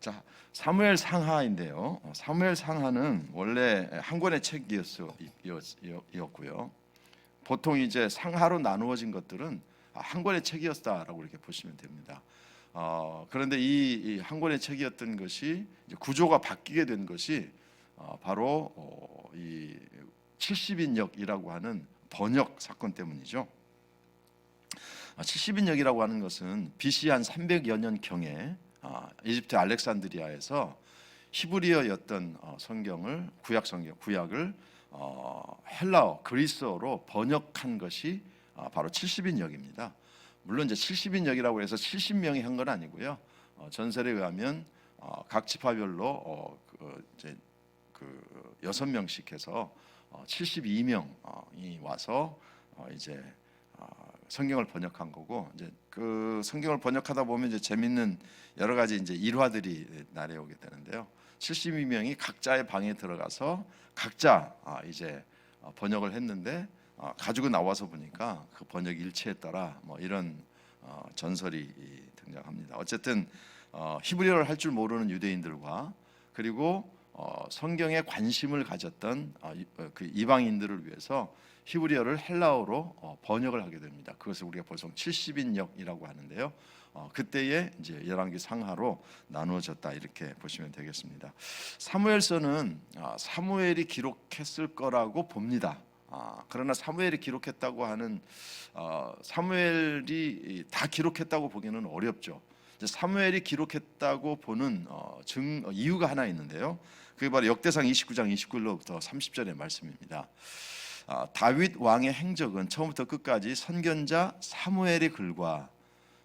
자, 사무엘 상하인데요. 사무엘 상하는 원래 한 권의 책이었고요. 보통 이제 상하로 나누어진 것들은 한 권의 책이었다라고 이렇게 보시면 됩니다. 그런데 이 한 권의 책이었던 것이 이제 구조가 바뀌게 된 것이 바로 이 70인역이라고 하는 번역 사건 때문이죠. 70인역이라고 하는 것은 BC 한 300여 년 경에 이집트 알렉산드리아에서 히브리어였던 성경을 구약을 헬라어 그리스어로 번역한 것이 바로 70인역입니다. 물론 이제 70인역이라고 해서 70명이 한 건 아니고요. 전설에 의하면 각 지파별로 이제 6명씩 해서 72명이 와서 이제 성경을 번역한 거고, 이제 그 성경을 번역하다 보면 이제 재밌는 여러 가지 이제 일화들이 나려오게 되는데요. 72명이 각자의 방에 들어가서 각자 이제 번역을 했는데 가지고 나와서 보니까 그 번역 일치했더라, 뭐 이런 전설이 등장합니다. 어쨌든 히브리어를 할 줄 모르는 유대인들과 그리고 성경에 관심을 가졌던 그 이방인들을 위해서 히브리어를 헬라어로 번역을 하게 됩니다. 그것을 우리가 보통 70인역이라고 하는데요. 그때에 이제 열왕기 상하로 나누어졌다 이렇게 보시면 되겠습니다. 사무엘서는 사무엘이 기록했을 거라고 봅니다. 그러나 사무엘이 기록했다고 하는 사무엘이 다 기록했다고 보기는 어렵죠. 사무엘이 기록했다고 보는 이유가 하나 있는데요. 그게 바로 역대상 29장 29절로부터 30절의 말씀입니다. 다윗 왕의 행적은 처음부터 끝까지 선견자 사무엘의 글과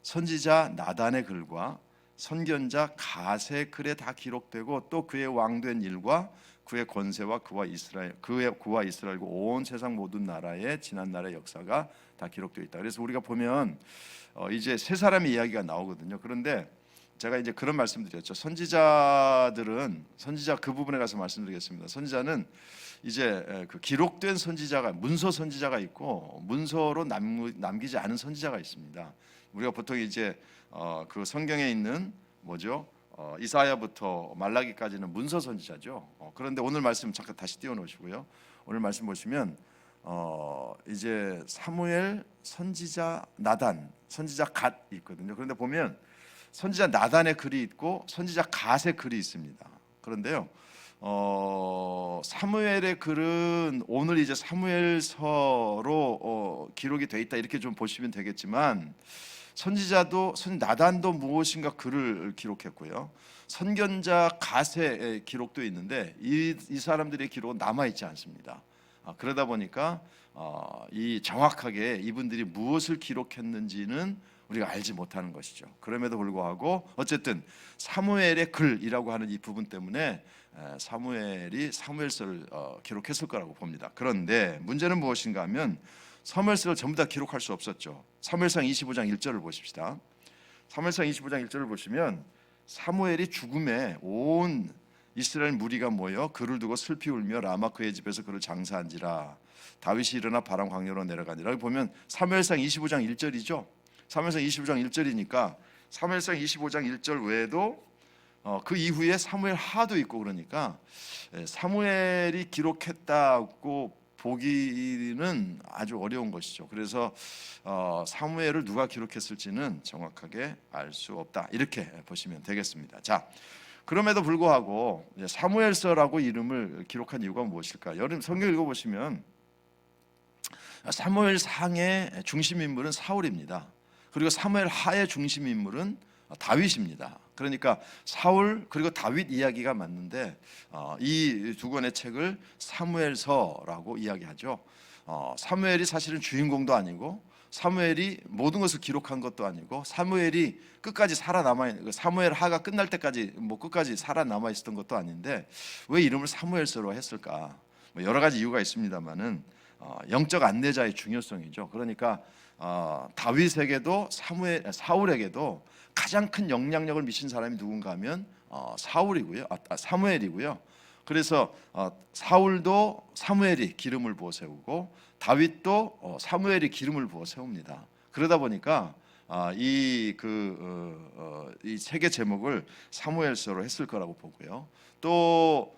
선지자 나단의 글과 선견자 갓의 글에 다 기록되고, 또 그의 왕된 일과 그의 권세와 그의 구와 이스라엘과 온 세상 모든 나라의 지난 날의 역사가 다 기록되어 있다. 그래서 우리가 보면 이제 세 사람의 이야기가 나오거든요. 그런데 제가 이제 그런 말씀드렸죠. 선지자 그 부분에 가서 말씀드리겠습니다. 선지자는 이제 그 기록된 선지자가, 문서 선지자가 있고 문서로 남기지 않은 선지자가 있습니다. 우리가 보통 이제 그 성경에 있는 이사야부터 말라기까지는 문서 선지자죠. 그런데 오늘 말씀 잠깐 다시 띄워놓으시고요. 오늘 말씀 보시면 이제 사무엘, 선지자 나단, 선지자 갓 있거든요. 그런데 보면 선지자 나단의 글이 있고 선지자 갓의 글이 있습니다. 그런데요, 사무엘의 글은 오늘 이제 사무엘서로 기록이 돼 있다 이렇게 좀 보시면 되겠지만, 나단도 무엇인가 글을 기록했고요. 선견자 갓의 기록도 있는데 이 사람들의 기록은 남아 있지 않습니다. 그러다 보니까 이 정확하게 이분들이 무엇을 기록했는지는 우리가 알지 못하는 것이죠. 그럼에도 불구하고 어쨌든 사무엘의 글이라고 하는 이 부분 때문에 사무엘이 사무엘서를 기록했을 거라고 봅니다. 그런데 문제는 무엇인가 하면 사무엘서를 전부 다 기록할 수 없었죠. 사무엘상 25장 1절을 보십시다. 사무엘상 25장 1절을 보시면 사무엘이 죽음에 온 이스라엘 무리가 모여 그를 두고 슬피 울며 라마 그의 집에서 그를 장사한지라. 다윗이 일어나 바람 광야로 내려가니라. 보면 사무엘상 25장 1절이죠. 사무엘상 25장 1절이니까 사무엘상 25장 1절 외에도 그 이후에 사무엘 하도 있고, 그러니까 사무엘이 기록했다고 보기는 아주 어려운 것이죠. 그래서 사무엘을 누가 기록했을지는 정확하게 알 수 없다 이렇게 보시면 되겠습니다. 자, 그럼에도 불구하고 사무엘서라고 이름을 기록한 이유가 무엇일까? 여러분 성경 읽어보시면 사무엘 상의 중심 인물은 사울입니다. 그리고 사무엘 하의 중심 인물은 다윗입니다. 그러니까 사울 그리고 다윗 이야기가 맞는데 이 두 권의 책을 사무엘서라고 이야기하죠. 사무엘이 사실은 주인공도 아니고 사무엘이 모든 것을 기록한 것도 아니고 사무엘이 끝까지 살아남아 사무엘 하가 끝날 때까지 끝까지 살아남아 있었던 것도 아닌데 왜 이름을 사무엘서로 했을까? 여러 가지 이유가 있습니다만은 영적 안내자의 중요성이죠. 그러니까 다윗에게도 사울에게도 가장 큰 영향력을 미친 사람이 누군가 하면 사무엘이고요. 그래서 사울도 사무엘이 기름을 부어 세우고 다윗도 사무엘이 기름을 부어 세웁니다. 그러다 보니까 이 책의 제목을 사무엘서로 했을 거라고 보고요. 또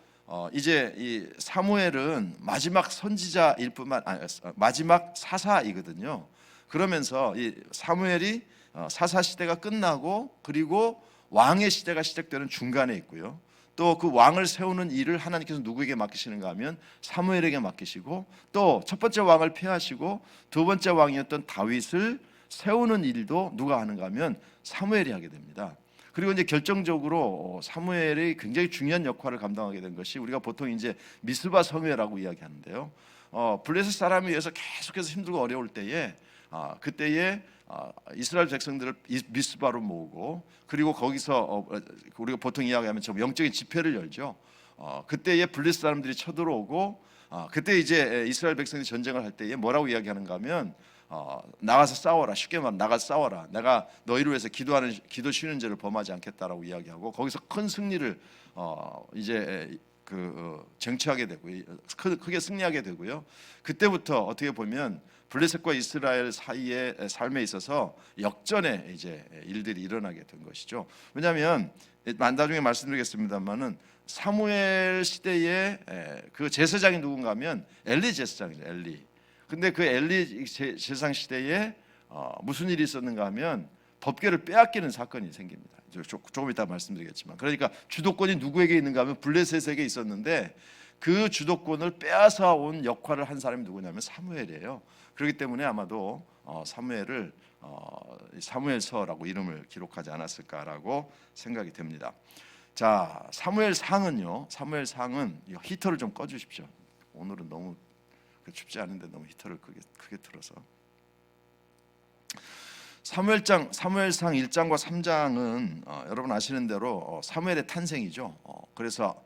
이제 이 사무엘은 마지막 선지자일 뿐만 아니 마지막 사사이거든요. 그러면서 이 사무엘이 사사 시대가 끝나고 그리고 왕의 시대가 시작되는 중간에 있고요. 또 그 왕을 세우는 일을 하나님께서 누구에게 맡기시는가 하면 사무엘에게 맡기시고, 또 첫 번째 왕을 폐하시고 두 번째 왕이었던 다윗을 세우는 일도 누가 하는가 하면 사무엘이 하게 됩니다. 그리고 이제 결정적으로 사무엘이 굉장히 중요한 역할을 감당하게 된 것이 우리가 보통 이제 미스바 성회라고 이야기하는데요. 블레셋 사람에 의해서 계속해서 힘들고 어려울 때에 그때에 이스라엘 백성들을 미스바로 모으고, 그리고 거기서 우리가 보통 이야기하면 좀 영적인 집회를 열죠. 그때에 블레셋 사람들이 쳐들어오고, 그때 이제 이스라엘 백성들이 전쟁을 할 때에 뭐라고 이야기하는가 하면 나가서 싸워라. 쉽게 말하면 나가서 싸워라. 내가 너희를 위해서 기도 쉬는 죄를 범하지 않겠다라고 이야기하고, 거기서 큰 승리를 이제 쟁취하게 되고 크게 승리하게 되고요. 그때부터 어떻게 보면 블레셋과 이스라엘 사이의 삶에 있어서 역전의 이제 일들이 일어나게 된 것이죠. 왜냐하면 나중에 말씀드리겠습니다만은 사무엘 시대에 그 제사장이 누군가 하면 엘리 제사장이죠. 엘리. 근데 그 엘리 제사장 시대에 무슨 일이 있었는가 하면 법궤를 빼앗기는 사건이 생깁니다. 조금 이따 말씀드리겠지만, 그러니까 주도권이 누구에게 있는가 하면 블레셋에게 있었는데 그 주도권을 빼앗아 온 역할을 한 사람이 누구냐면 사무엘이에요. 그렇기 때문에 아마도 사무엘을 사무엘서라고 이름을 기록하지 않았을까라고 생각이 됩니다. 자, 사무엘상은요. 사무엘상은 히터를 좀 꺼주십시오. 오늘은 너무 춥지 않은데 너무 히터를 크게 틀어서. 사무엘상 1장과 3장은 여러분 아시는 대로 사무엘의 탄생이죠. 그래서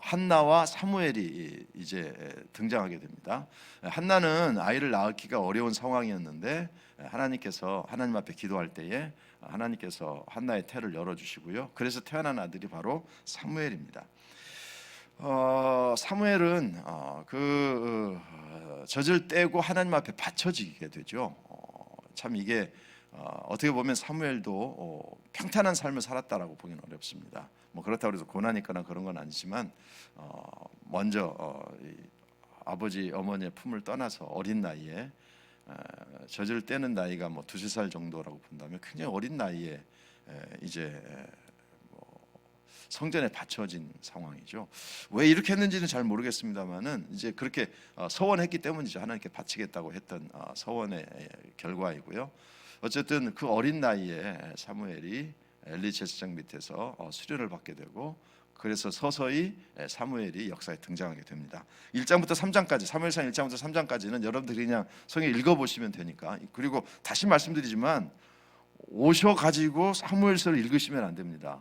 한나와 사무엘이 이제 등장하게 됩니다. 한나는 아이를 낳기가 어려운 상황이었는데 하나님께서 하나님 앞에 기도할 때에 하나님께서 한나의 태를 열어주시고요. 그래서 태어난 아들이 바로 사무엘입니다. 사무엘은 젖을 떼고 하나님 앞에 바쳐지게 되죠. 참 이게 어떻게 보면 사무엘도 평탄한 삶을 살았다라고 보기는 어렵습니다. 뭐 그렇다고 해서 고난이 있거나 그런 건 아니지만 먼저 아버지 어머니의 품을 떠나서 어린 나이에 젖을 떼는 나이가 뭐 2-3살 정도라고 본다면 굉장히 어린 나이에 이제 성전에 바쳐진 상황이죠. 왜 이렇게 했는지는 잘 모르겠습니다만은 이제 그렇게 서원했기 때문이죠. 하나님께 바치겠다고 했던 서원의 결과이고요. 어쨌든 그 어린 나이에 사무엘이 엘리 제사장 밑에서 수련을 받게 되고, 그래서 서서히 사무엘이 역사에 등장하게 됩니다. 1장부터 3장까지, 사무엘상 1장부터 3장까지는 여러분들이 그냥 성경 읽어보시면 되니까. 그리고 다시 말씀드리지만 오셔가지고 사무엘서를 읽으시면 안 됩니다.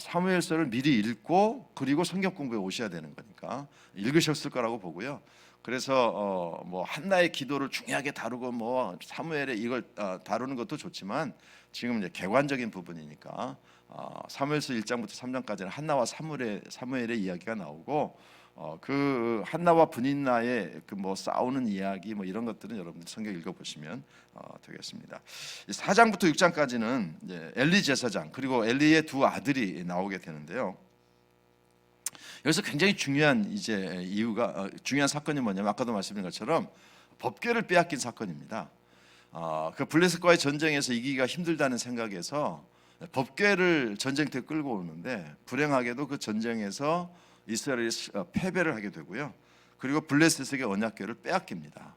사무엘서를 미리 읽고 그리고 성경 공부에 오셔야 되는 거니까 읽으셨을 거라고 보고요. 그래서 뭐 한나의 기도를 중요하게 다루고 뭐 사무엘의 이걸 다루는 것도 좋지만 지금 이제 객관적인 부분이니까 사무엘서 1장부터 3장까지는 한나와 사무엘의 이야기가 나오고 그 한나와 브닌나의 그 뭐 싸우는 이야기 뭐 이런 것들은 여러분들 성경 읽어보시면 되겠습니다. 4장부터 6장까지는 이제 엘리 제사장 그리고 엘리의 두 아들이 나오게 되는데요. 여기서 굉장히 중요한 이제 이유가 중요한 사건이 뭐냐면 아까도 말씀드린 것처럼 법궤를 빼앗긴 사건입니다. 그 블레셋과의 전쟁에서 이기기가 힘들다는 생각에서 법궤를 전쟁터에 끌고 오는데 불행하게도 그 전쟁에서 이스라엘이 패배를 하게 되고요. 그리고 블레셋에게 언약궤를 빼앗깁니다.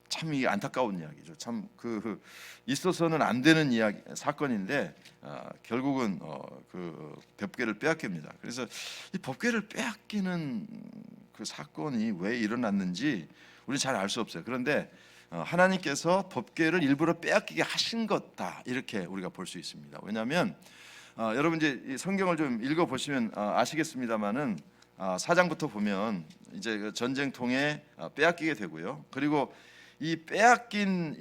참 이게 안타까운 이야기죠. 참 그 있어서는 안 되는 이야기 사건인데 결국은 그 법궤를 빼앗깁니다. 그래서 이 법궤를 빼앗기는 그 사건이 왜 일어났는지 우리 잘 알 수 없어요. 그런데 하나님께서 법궤를 일부러 빼앗기게 하신 것다 이렇게 우리가 볼 수 있습니다. 왜냐하면 여러분 이제 이 성경을 좀 읽어 보시면 아시겠습니다만은 4장부터 보면 이제 그 전쟁통에 빼앗기게 되고요. 그리고 이 빼앗긴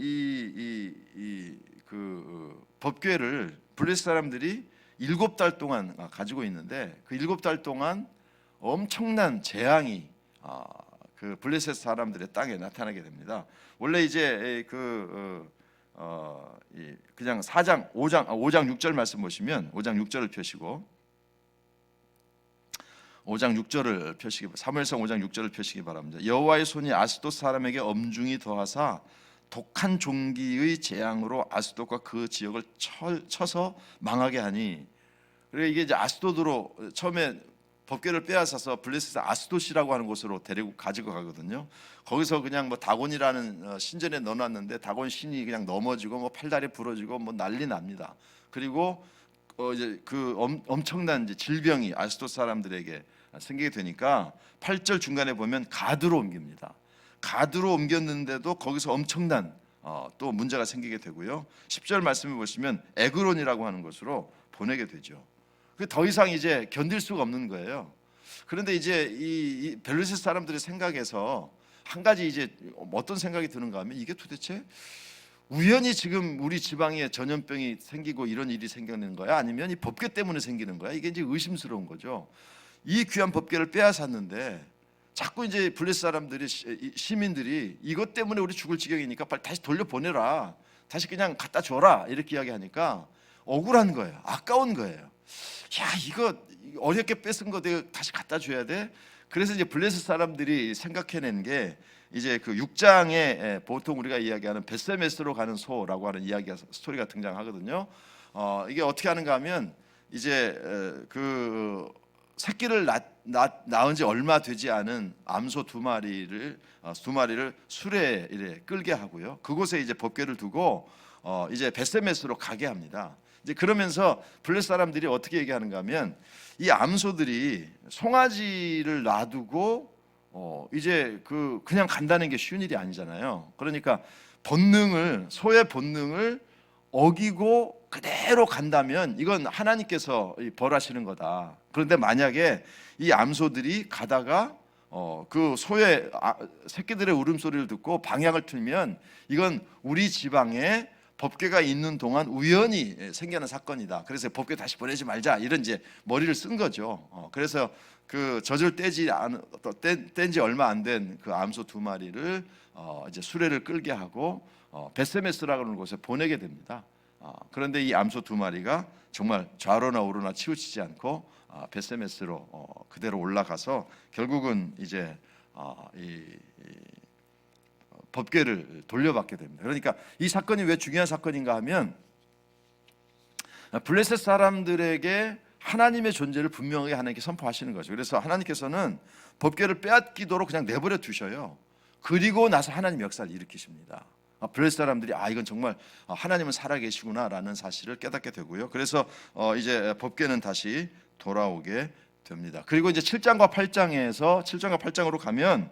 그 법궤를 블레셋 사람들이 7달 동안 가지고 있는데 그 7달 동안 엄청난 재앙이 그 블레셋 사람들의 땅에 나타나게 됩니다. 원래 이제 그 그냥 5장 6절 말씀 보시면 5장 6절을 펴시고 5장 6절을 펴시기 사무엘상 5장 6절을 펴시기 바랍니다. 여호와의 손이 아스돗 사람에게 엄중히 더하사 독한 종기의 재앙으로 아스돗과 그 지역을 쳐서 망하게 하니. 그러니까 이게 이제 아스돗으로 처음에 법궤를 빼앗아서 블레셋 아스돗이라고 하는 곳으로 데리고 가지고 가거든요. 거기서 그냥 뭐 다곤이라는 신전에 넣어놨는데 다곤 신이 그냥 넘어지고 뭐 팔다리 부러지고 뭐 난리 납니다. 그리고 이제 그 엄청난 이제 질병이 아스돗 사람들에게 생기게 되니까 8절 중간에 보면 가드로 옮깁니다. 가드로 옮겼는데도 거기서 엄청난 또 문제가 생기게 되고요. 10절 말씀을 보시면 에그론이라고 하는 곳으로 보내게 되죠. 더 이상 이제 견딜 수가 없는 거예요. 그런데 이제 이 블레셋 사람들의 생각에서 한 가지 이제 어떤 생각이 드는가 하면 이게 도대체 우연히 지금 우리 지방에 전염병이 생기고 이런 일이 생기는 거야? 아니면 이 법궤 때문에 생기는 거야? 이게 이제 의심스러운 거죠. 이 귀한 법궤를 빼앗았는데 자꾸 이제 블레셋 사람들이 시민들이 이것 때문에 우리 죽을 지경이니까 빨리 다시 돌려보내라, 다시 그냥 갖다 줘라 이렇게 이야기하니까 억울한 거예요. 아까운 거예요. 야, 이거 어렵게 뺏은 거 내가 다시 갖다 줘야 돼. 그래서 이제 블레셋 사람들이 생각해낸 게 이제 그 6장에 보통 우리가 이야기하는 벳세메스로 가는 소라고 하는 이야기가 스토리가 등장하거든요. 이게 어떻게 하는가 하면 이제 그 새끼를 낳은 지 얼마 되지 않은 암소 두 마리를 수레에 이래 끌게 하고요. 그곳에 이제 법궤를 두고 이제 벳세메스로 가게 합니다. 이제 그러면서 블레셋 사람들이 어떻게 얘기하는가 하면 이 암소들이 송아지를 놔두고 이제 그냥 간다는 게 쉬운 일이 아니잖아요. 그러니까 소의 본능을 어기고 그대로 간다면 이건 하나님께서 벌하시는 거다. 그런데 만약에 이 암소들이 가다가 그 소의 새끼들의 울음소리를 듣고 방향을 틀면 이건 우리 지방에 법궤가 있는 동안 우연히 생겨난 사건이다. 그래서 법궤 다시 보내지 말자 이런 이제 머리를 쓴 거죠. 그래서 그 젖을 뗀지 얼마 안 된 그 암소 두 마리를 이제 수레를 끌게 하고 벳세메스라고 하는 곳에 보내게 됩니다. 그런데 이 암소 두 마리가 정말 좌로나 우로나 치우치지 않고 벳세메스로 그대로 올라가서 결국은 이제 이 법궤를 돌려받게 됩니다. 그러니까 이 사건이 왜 중요한 사건인가 하면 블레셋 사람들에게 하나님의 존재를 분명하게 하나님께 선포하시는 거죠. 그래서 하나님께서는 법궤를 빼앗기도록 그냥 내버려 두셔요. 그리고 나서 하나님 역사를 일으키십니다. 블레셋 사람들이 이건 정말 하나님은 살아계시구나라는 사실을 깨닫게 되고요. 그래서 이제 법궤는 다시 돌아오게 됩니다. 그리고 이제 7장과 8장으로 가면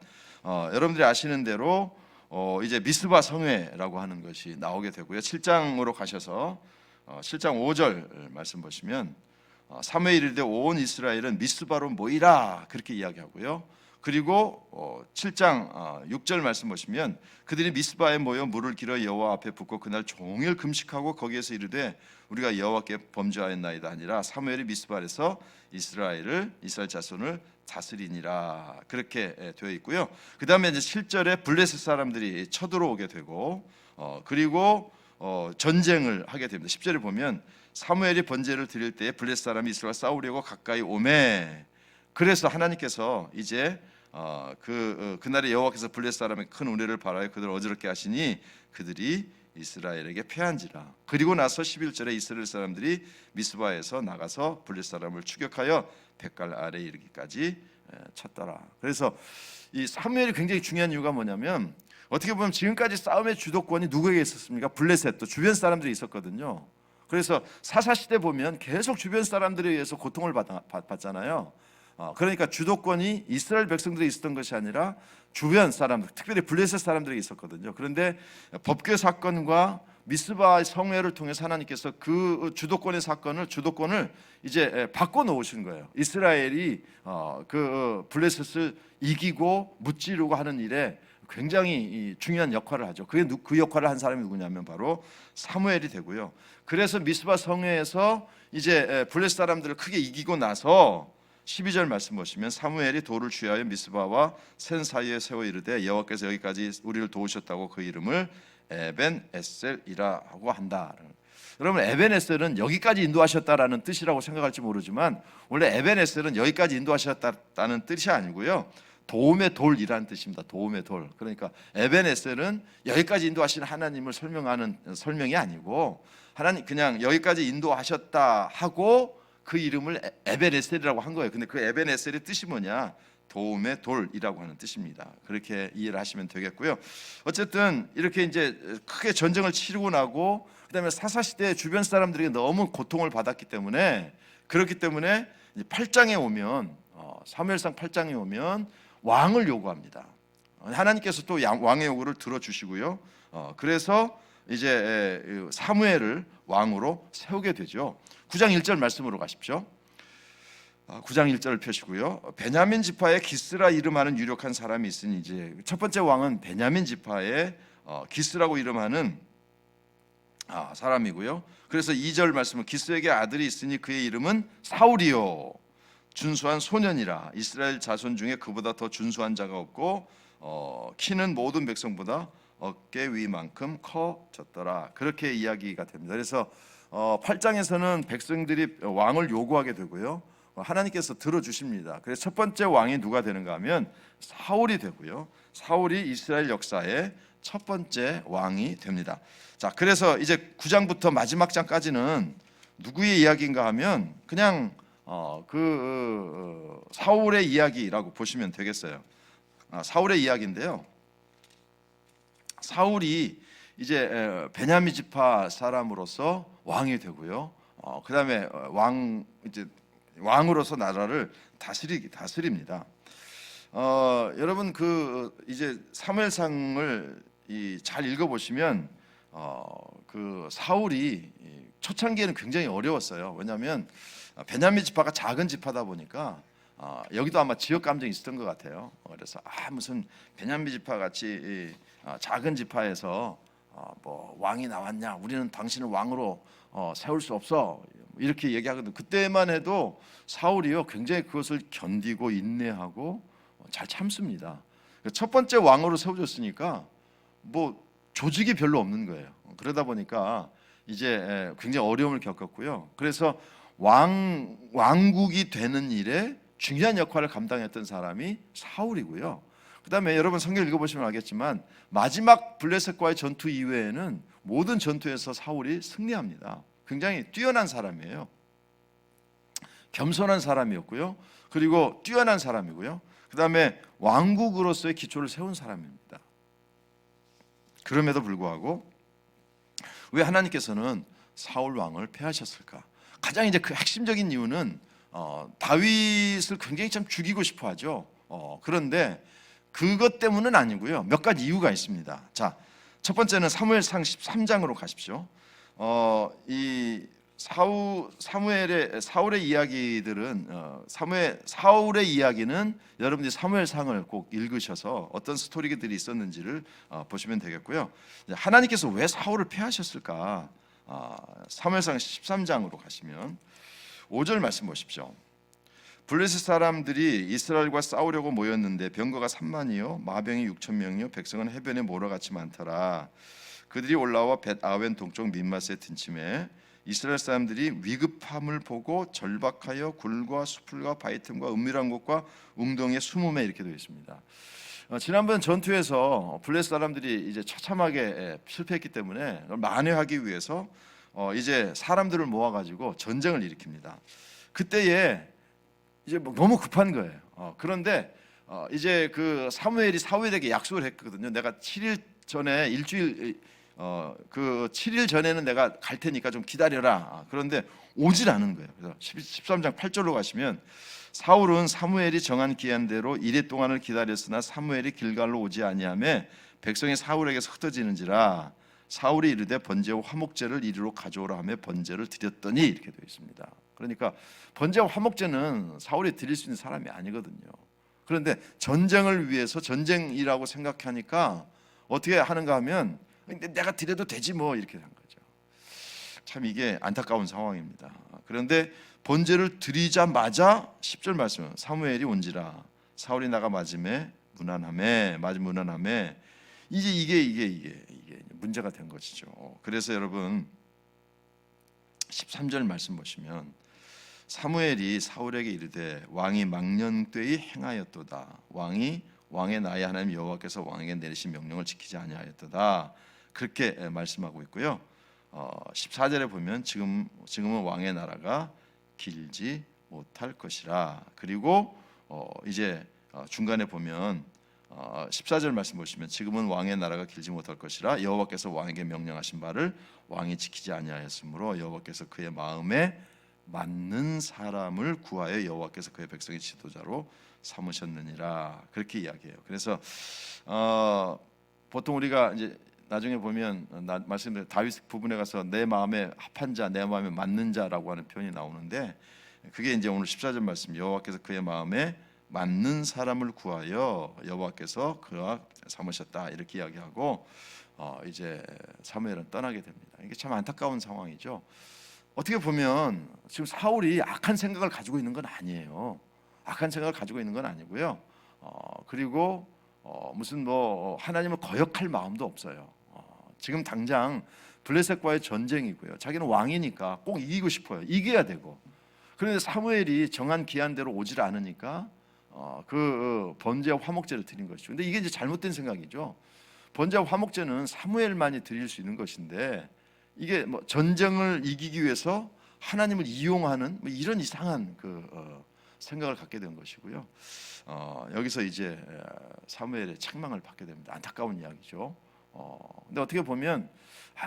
여러분들이 아시는 대로 이제 미스바 성회라고 하는 것이 나오게 되고요. 7장으로 가셔서 7장 5절 말씀 보시면 사무엘이 이르되 온 이스라엘은 미스바로 모이라 그렇게 이야기하고요. 그리고 7장 6절 말씀 보시면 그들이 미스바에 모여 물을 길어 여호와 앞에 붓고 그날 종일 금식하고 거기에서 이르되 우리가 여호와께 범죄하였나이다 하니라. 사무엘이 미스바에서 이스라엘 자손을 다스리니라 그렇게 되어 있고요. 그 다음에 이제 7절에 블레셋 사람들이 쳐들어오게 되고 그리고 전쟁을 하게 됩니다. 10절에 보면 사무엘이 번제를 드릴 때에 블레셋 사람이 이스라엘과 싸우려고 가까이 오매. 그래서 하나님께서 이제 그날에 여호와께서 블레셋 사람의 큰 운해를 바라여 그들을 어지럽게 하시니 그들이 이스라엘에게 패한지라. 그리고 나서 11절에 이스라엘 사람들이 미스바에서 나가서 블레셋 사람을 추격하여 백갈 아래에 이르기까지 쳤더라. 그래서 이 사무엘이 굉장히 중요한 이유가 뭐냐면 어떻게 보면 지금까지 싸움의 주도권이 누구에게 있었습니까? 블레셋 또 주변 사람들이 있었거든요. 그래서 사사시대 보면 계속 주변 사람들에 의해서 고통을 받잖아요. 그러니까 주도권이 이스라엘 백성들이 있었던 것이 아니라 주변 사람들, 특별히 블레셋 사람들이 있었거든요. 그런데 법궤 사건과 미스바 성회를 통해서 하나님께서 그 주도권을 이제 바꿔 놓으신 거예요. 이스라엘이 그 블레셋을 이기고 무찌르고 하는 일에 굉장히 중요한 역할을 하죠. 그 역할을 한 사람이 누구냐면 바로 사무엘이 되고요. 그래서 미스바 성회에서 이제 블레셋 사람들을 크게 이기고 나서 12절 말씀 보시면 사무엘이 돌을 취하여 미스바와 센 사이에 세워 이르되 여호와께서 여기까지 우리를 도우셨다고 그 이름을 에벤에셀이라고 한다. 여러분, 에벤에셀은 여기까지 인도하셨다라는 뜻이라고 생각할지 모르지만 원래 에벤에셀은 여기까지 인도하셨다는 뜻이 아니고요, 도움의 돌이라는 뜻입니다. 도움의 돌. 그러니까 에벤에셀은 여기까지 인도하신 하나님을 설명하는 설명이 아니고, 하나님 그냥 여기까지 인도하셨다 하고 그 이름을 에벤에셀이라고 한 거예요. 근데 그 에벤에셀의 뜻이 뭐냐? 도움의 돌이라고 하는 뜻입니다. 그렇게 이해를 하시면 되겠고요. 어쨌든 이렇게 이제 크게 전쟁을 치르고 나고 그다음에 사사 시대에 주변 사람들에게 너무 고통을 받았기 때문에, 그렇기 때문에 8장에 오면 사무엘상 8장에 오면 왕을 요구합니다. 하나님께서 또 왕의 요구를 들어주시고요. 그래서 이제 사무엘을 왕으로 세우게 되죠. 9장 1절 말씀으로 가십시오. 9장 1절을 펴시고요. 베냐민 지파에 기스라 이름하는 유력한 사람이 있으니, 이제 첫 번째 왕은 베냐민 지파에 기스라고 이름하는 사람이고요. 그래서 2절 말씀은 기스에게 아들이 있으니 그의 이름은 사울이요 준수한 소년이라. 이스라엘 자손 중에 그보다 더 준수한 자가 없고 키는 모든 백성보다 어깨 위만큼 커졌더라. 그렇게 이야기가 됩니다. 그래서 8장에서는 백성들이 왕을 요구하게 되고요, 하나님께서 들어주십니다. 그래서 첫 번째 왕이 누가 되는가 하면 사울이 되고요, 사울이 이스라엘 역사의 첫 번째 왕이 됩니다. 자, 그래서 이제 9장부터 마지막 장까지는 누구의 이야기인가 하면 그냥 사울의 이야기라고 보시면 되겠어요. 사울의 이야기인데요, 사울이 이제 베냐민 지파 사람으로서 왕이 되고요, 그다음에 왕으로서 나라를 다스립니다. 여러분, 이제 사무엘상을 잘 읽어보시면 그 사울이 초창기에는 굉장히 어려웠어요. 왜냐하면 베냐민 지파가 작은 지파다 보니까 여기도 아마 지역 감정이 있었던 것 같아요. 그래서 무슨 베냐민 지파 같이 작은 지파에서 뭐 왕이 나왔냐, 우리는 당신을 왕으로 세울 수 없어, 이렇게 얘기하거든요. 그때만 해도 사울이요 굉장히 그것을 견디고 인내하고 잘 참습니다. 첫 번째 왕으로 세워졌으니까 뭐 조직이 별로 없는 거예요. 그러다 보니까 이제 굉장히 어려움을 겪었고요. 그래서 왕국이 되는 일에 중요한 역할을 감당했던 사람이 사울이고요. 그다음에 여러분 성경 읽어보시면 알겠지만 마지막 블레셋과의 전투 이후에는 모든 전투에서 사울이 승리합니다. 굉장히 뛰어난 사람이에요. 겸손한 사람이었고요, 그리고 뛰어난 사람이고요, 그다음에 왕국으로서의 기초를 세운 사람입니다. 그럼에도 불구하고 왜 하나님께서는 사울 왕을 폐하셨을까? 가장 이제 그 핵심적인 이유는 다윗을 굉장히 참 죽이고 싶어하죠. 그런데 그것 때문은 아니고요, 몇 가지 이유가 있습니다. 자, 첫 번째는 사무엘상 13장으로 가십시오. 이 사울의 이야기들은 사울의 이야기는 여러분들이 사무엘상을 꼭 읽으셔서 어떤 스토리들이 있었는지를 보시면 되겠고요. 하나님께서 왜 사울을 폐하셨을까? 사무엘상 13장으로 가시면 5절 말씀 보십시오. 블레셋 사람들이 이스라엘과 싸우려고 모였는데 병거가 3만이요 마병이 6천 명이요 백성은 해변에 모래같이 많더라. 그들이 올라와 벳 아웬 동쪽 민맛에 든침에 이스라엘 사람들이 위급함을 보고 절박하여 굴과 수풀과 바위 틈과 은밀한 곳과 웅덩이에 숨음에, 이렇게 되어 있습니다. 지난번 전투에서 블레셋 사람들이 이제 처참하게 실패했기 때문에 만회하기 위해서 이제 사람들을 모아가지고 전쟁을 일으킵니다. 그때에 이제 너무 급한 거예요. 그런데 이제 그 사무엘이 사울에게 약속을 했거든요. 내가 7일 전에 그 7일 전에는 내가 갈 테니까 좀 기다려라. 그런데 오질 않은 거예요. 그래서 13장 8절로 가시면 사울은 사무엘이 정한 기한대로 이레 동안을 기다렸으나 사무엘이 길갈로 오지 아니하매 백성이 사울에게서 흩어지는지라 사울이 이르되 번제와 화목제를 이리로 가져오라 하며 번제를 드렸더니, 이렇게 되어 있습니다. 그러니까 번제와 화목제는 사울이 드릴 수 있는 사람이 아니거든요. 그런데 전쟁을 위해서 전쟁이라고 생각하니까 어떻게 하는가 하면 내가 드려도 되지 뭐, 이렇게 한 거죠. 참 이게 안타까운 상황입니다. 그런데 번제를 드리자마자 10절 말씀, 사무엘이 온지라 사울이 나가 맞음에 무난함에, 이제 이게 이게 문제가 된 것이죠. 그래서 여러분 13절 말씀 보시면 사무엘이 사울에게 이르되 왕이 망령되이 행하였도다. 왕이 왕의 나의 하나님 여호와께서 왕에게 내리신 명령을 지키지 아니하였도다. 그렇게 말씀하고 있고요. 14절에 보면 지금은 왕의 나라가 길지 못할 것이라. 그리고 이제 중간에 보면 14절 말씀 보시면 지금은 왕의 나라가 길지 못할 것이라 여호와께서 왕에게 명령하신 바를 왕이 지키지 아니하였으므로 여호와께서 그의 마음에 맞는 사람을 구하여 여호와께서 그의 백성의 지도자로 삼으셨느니라. 그렇게 이야기해요. 그래서 보통 우리가 이제 나중에 보면 말씀드린 다윗 부분에 가서 내 마음에 합한 자, 내 마음에 맞는 자라고 하는 표현이 나오는데 그게 이제 오늘 14절 말씀 여호와께서 그의 마음에 맞는 사람을 구하여 여호와께서 그와 삼으셨다 이렇게 이야기하고 이제 사무엘은 떠나게 됩니다. 이게 참 안타까운 상황이죠. 어떻게 보면 지금 사울이 악한 생각을 가지고 있는 건 아니에요. 악한 생각을 가지고 있는 건 아니고요. 그리고 무슨 뭐 하나님을 거역할 마음도 없어요. 지금 당장 블레셋과의 전쟁이고요. 자기는 왕이니까 꼭 이기고 싶어요. 이겨야 되고. 그런데 사무엘이 정한 기한대로 오질 않으니까 그 번제와 화목제를 드린 것이죠. 근데 이게 이제 잘못된 생각이죠. 번제와 화목제는 사무엘만이 드릴 수 있는 것인데 이게 뭐 전쟁을 이기기 위해서 하나님을 이용하는 뭐 이런 이상한 생각을 갖게 된 것이고요. 여기서 이제 사무엘의 책망을 받게 됩니다. 안타까운 이야기죠. 근데 어떻게 보면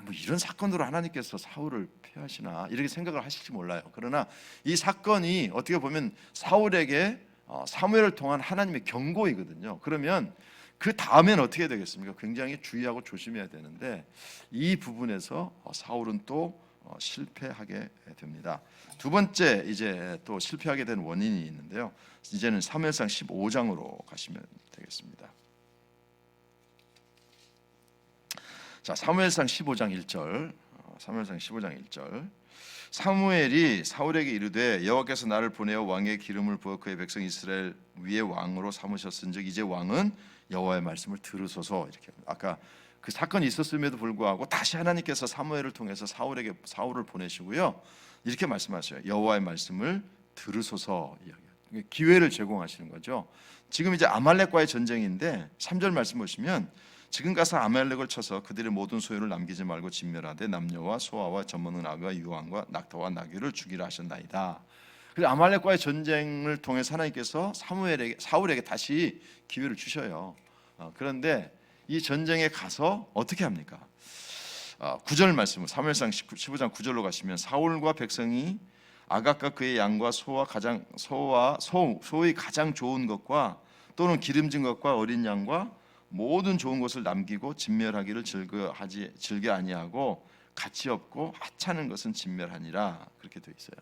뭐 이런 사건으로 하나님께서 사울을 폐하시나 이렇게 생각을 하실지 몰라요. 그러나 이 사건이 어떻게 보면 사울에게 사무엘을 통한 하나님의 경고이거든요. 그러면 그 다음엔 어떻게 되겠습니까? 굉장히 주의하고 조심해야 되는데 이 부분에서 사울은 또 실패하게 됩니다. 두 번째 이제 또 실패하게 된 원인이 있는데요. 이제는 사무엘상 15장으로 가시면 되겠습니다. 자, 사무엘상 15장 1절. 사무엘상 15장 1절. 사무엘이 사울에게 이르되 여호와께서 나를 보내어 왕의 기름을 부어 그의 백성 이스라엘 위에 왕으로 삼으셨은즉 이제 왕은 여호와의 말씀을 들으소서. 이렇게 아까 그 사건이 있었음에도 불구하고 다시 하나님께서 사무엘을 통해서 사울을 보내시고요. 이렇게 말씀하셔요. 여호와의 말씀을 들으소서. 기회를 제공하시는 거죠. 지금 이제 아말렉과의 전쟁인데 3절 말씀 보시면 지금 가서 아말렉을 쳐서 그들의 모든 소유를 남기지 말고 진멸하되 남녀와 소아와 젖먹는 아기와 유황과 낙타와 나귀를 죽이라 하셨나이다. 그래서 아말렉과의 전쟁을 통해서 하나님께서 사울에게 다시 기회를 주셔요. 그런데 이 전쟁에 가서 어떻게 합니까? 9절 말씀은 사무엘상 15장 9절로 가시면 사울과 백성이 아각과 그의 양과 소의 가장 좋은 것과 또는 기름진 것과 어린 양과 모든 좋은 것을 남기고 진멸하기를 즐겨 아니하고 가치 없고 하찮은 것은 진멸하니라. 그렇게 되어 있어요.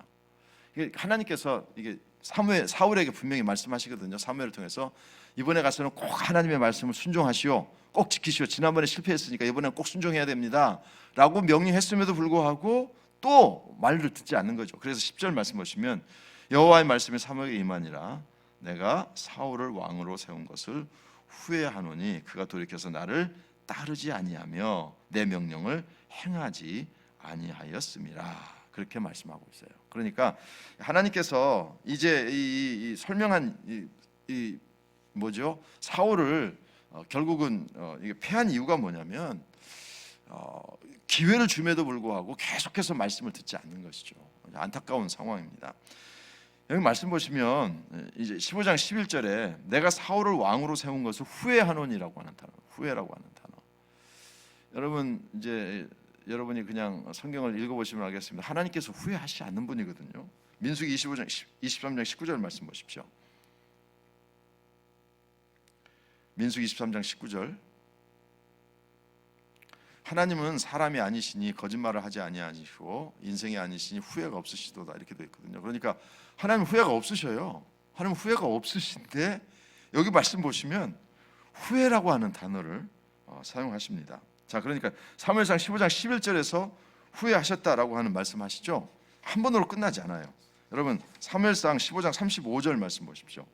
이게 하나님께서 이게 사울에게 분명히 말씀하시거든요. 사무엘을 통해서 이번에 가서는 꼭 하나님의 말씀을 순종하시오. 꼭 지키시오. 지난번에 실패했으니까 이번에는 꼭 순종해야 됩니다. 라고 명령했음에도 불구하고 또 말을 듣지 않는 거죠. 그래서 10절 말씀 보시면 여호와의 말씀이 사무엘에게 임하니라. 내가 사울을 왕으로 세운 것을 후회하노니 그가 돌이켜서 나를 따르지 아니하며 내 명령을 행하지 아니하였음이라. 그렇게 말씀하고 있어요. 그러니까 하나님께서 이제 이 설명한 이 뭐죠? 사울을 결국은 이게 패한 이유가 뭐냐면 기회를 줌에도 불구하고 계속해서 말씀을 듣지 않는 것이죠. 안타까운 상황입니다. 여기 말씀 보시면 이제 15장 11절에 내가 사울을 왕으로 세운 것을 후회하노니라고 하는 단어, 후회라고 하는 단어. 여러분 이제 여러분이 그냥 성경을 읽어보시면 알겠습니다. 하나님께서 후회하시지 않는 분이거든요. 민수기 23장 19절 말씀 보십시오. 민수기 23장 19절. 하나님은 사람이 아니시니 거짓말을 하지 아니하시고 인생이 아니시니 후회가 없으시도다 이렇게 되어 있거든요. 그러니까 하나님은 후회가 없으셔요. 하나님은 후회가 없으신데 여기 말씀 보시면 후회라고 하는 단어를 사용하십니다. 자, 그러니까 사무엘상 15장 11절에서 후회하셨다라고 하는 말씀하시죠. 한 번으로 끝나지 않아요. 여러분 사무엘상 15장 35절 말씀 보십시오.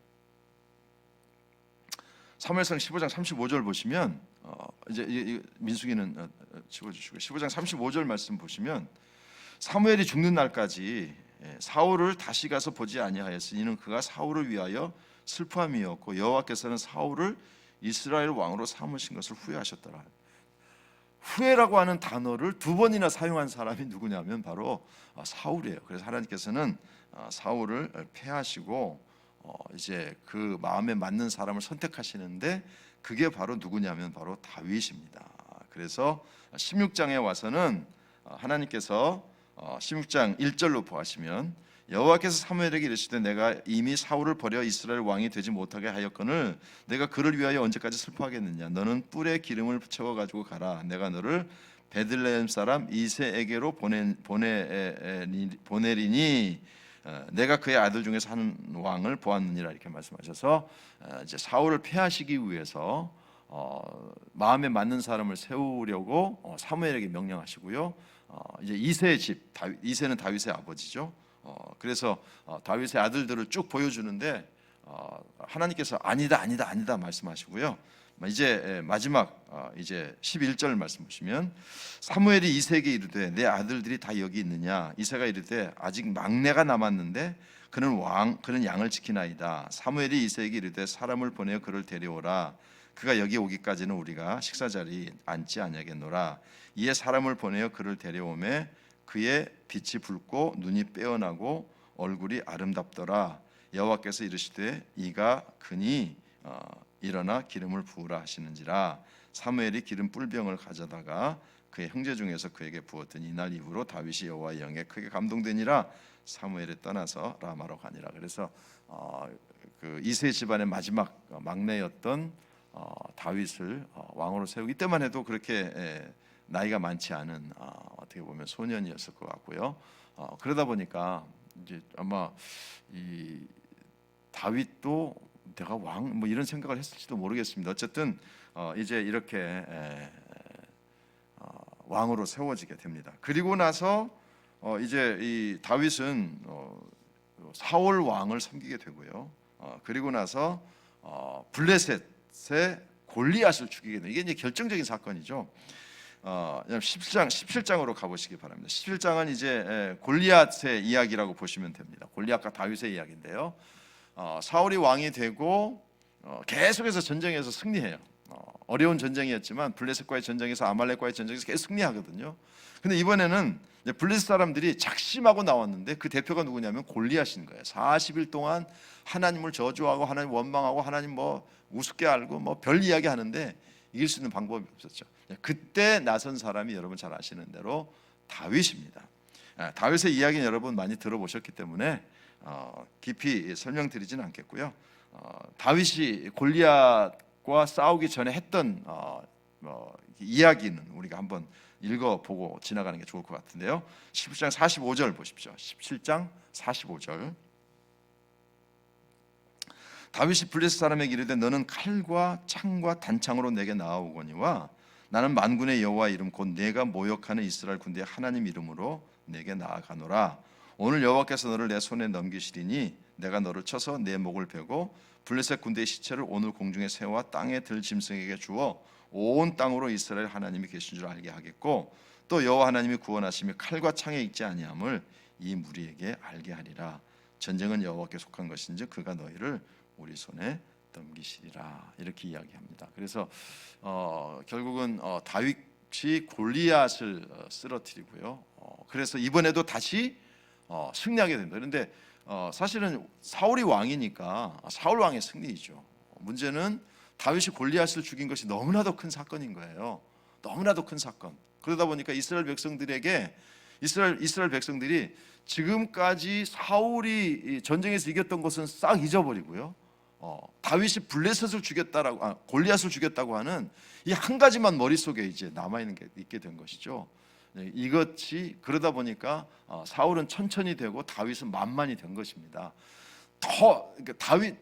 사무엘상 15장 35절 보시면 이제 민수기는 찍어주시고 15장 35절 말씀 보시면 사무엘이 죽는 날까지 사울을 다시 가서 보지 아니하였으니 이는 그가 사울을 위하여 슬퍼함이었고 여호와께서는 사울을 이스라엘 왕으로 삼으신 것을 후회하셨더라. 후회라고 하는 단어를 두 번이나 사용한 사람이 누구냐면 바로 사울이에요. 그래서 하나님께서는 사울을 패하시고 이제 그 마음에 맞는 사람을 선택하시는데 그게 바로 누구냐면 바로 다윗입니다. 그래서 16장에 와서는 하나님께서 16장 1절로 보시면 여호와께서 사무엘에게 이르시되 내가 이미 사울을 버려 이스라엘 왕이 되지 못하게 하였거늘 내가 그를 위하여 언제까지 슬퍼하겠느냐. 너는 뿔에 기름을 채워 가지고 가라. 내가 너를 베들레헴 사람 이새에게로 보내리니 내가 그의 아들 중에서 한 왕을 보았느니라. 이렇게 말씀하셔서 이제 사울을 패하시기 위해서 마음에 맞는 사람을 세우려고 사무엘에게 명령하시고요. 이제 이새의 집, 이새는 다윗의 아버지죠. 그래서 다윗의 아들들을 쭉 보여주는데 하나님께서 아니다 말씀하시고요. 이제 마지막 이제 11절 말씀 보시면 사무엘이 이새에게 이르되 내 아들들이 다 여기 있느냐. 이새가 이르되 아직 막내가 남았는데 그는 양을 지키나이다. 사무엘이 이새에게 이르되 사람을 보내어 그를 데려오라. 그가 여기 오기까지는 우리가 식사 자리에 앉지 아니하겠노라. 이에 사람을 보내어 그를 데려오매 그의 빛이 붉고 눈이 빼어나고 얼굴이 아름답더라. 여호와께서 이르시되 이가 그니 일어나 기름을 부으라 하시는지라. 사무엘이 기름 뿔병을 가져다가 그의 형제 중에서 그에게 부었더니 이날 이후로 다윗이 여호와의 영에 크게 감동되니라. 사무엘이 떠나서 라마로 가니라. 그래서 그 이세 집안의 마지막 막내였던 다윗을 왕으로 세우기 때만 해도 그렇게 나이가 많지 않은 어떻게 보면 소년이었을 것 같고요. 그러다 보니까 이제 아마 이 다윗도 내가 왕 뭐 이런 생각을 했을지도 모르겠습니다. 어쨌든 이제 이렇게 왕으로 세워지게 됩니다. 그리고 나서 이제 이 다윗은 사울 왕을 섬기게 되고요. 그리고 나서 블레셋의 골리앗을 죽이게 돼요. 이게 이제 결정적인 사건이죠. 17장으로 가보시기 바랍니다. 17장은 이제 골리앗의 이야기라고 보시면 됩니다. 골리앗과 다윗의 이야기인데요. 사울이 왕이 되고 계속해서 전쟁에서 승리해요. 어려운 전쟁이었지만 블레셋과의 전쟁에서 아말렉과의 전쟁에서 계속 승리하거든요. 근데 이번에는 블레셋 사람들이 작심하고 나왔는데 그 대표가 누구냐면 골리앗인 거예요. 40일 동안 하나님을 저주하고 하나님 원망하고 하나님 뭐 우습게 알고 뭐 별 이야기 하는데 이길 수 있는 방법이 없었죠. 그때 나선 사람이 여러분 잘 아시는 대로 다윗입니다. 다윗의 이야기는 여러분 많이 들어보셨기 때문에 깊이 설명드리지는 않겠고요. 다윗이 골리앗과 싸우기 전에 했던 이야기는 우리가 한번 읽어보고 지나가는 게 좋을 것 같은데요. 17장 45절 보십시오. 17장 45절. 다윗이 블레셋 사람에게 이르되 너는 칼과 창과 단창으로 내게 나아오거니와 나는 만군의 여호와 이름 곧 내가 모욕하는 이스라엘 군대의 하나님 이름으로 내게 나아가노라. 오늘 여호와께서 너를 내 손에 넘기시리니 내가 너를 쳐서 내 목을 베고 블레셋 군대의 시체를 오늘 공중의 새와 땅에 들 짐승에게 주어 온 땅으로 이스라엘 하나님이 계신 줄 알게 하겠고 또 여호와 하나님이 구원하심이 칼과 창에 있지 아니함을 이 무리에게 알게 하리라. 전쟁은 여호와께 속한 것인지 그가 너희를 우리 손에 넘기시리라. 이렇게 이야기합니다. 그래서 결국은 다윗이 골리앗을 쓰러뜨리고요. 그래서 이번에도 다시 승리하게 된다. 그런데 사실은 사울이 왕이니까 사울 왕의 승리이죠. 문제는 다윗이 골리앗을 죽인 것이 너무나도 큰 사건인 거예요. 너무나도 큰 사건. 그러다 보니까 이스라엘 백성들에게 이스라엘 백성들이 지금까지 사울이 전쟁에서 이겼던 것은 싹 잊어버리고요. 다윗이 블레셋을 죽였다라고 골리앗을 죽였다고 하는 이 한 가지만 머릿속에 이제 남아 있게 된 것이죠. 이것이 그러다 보니까 사울은 천천히 되고 다윗은 만만히 된 것입니다.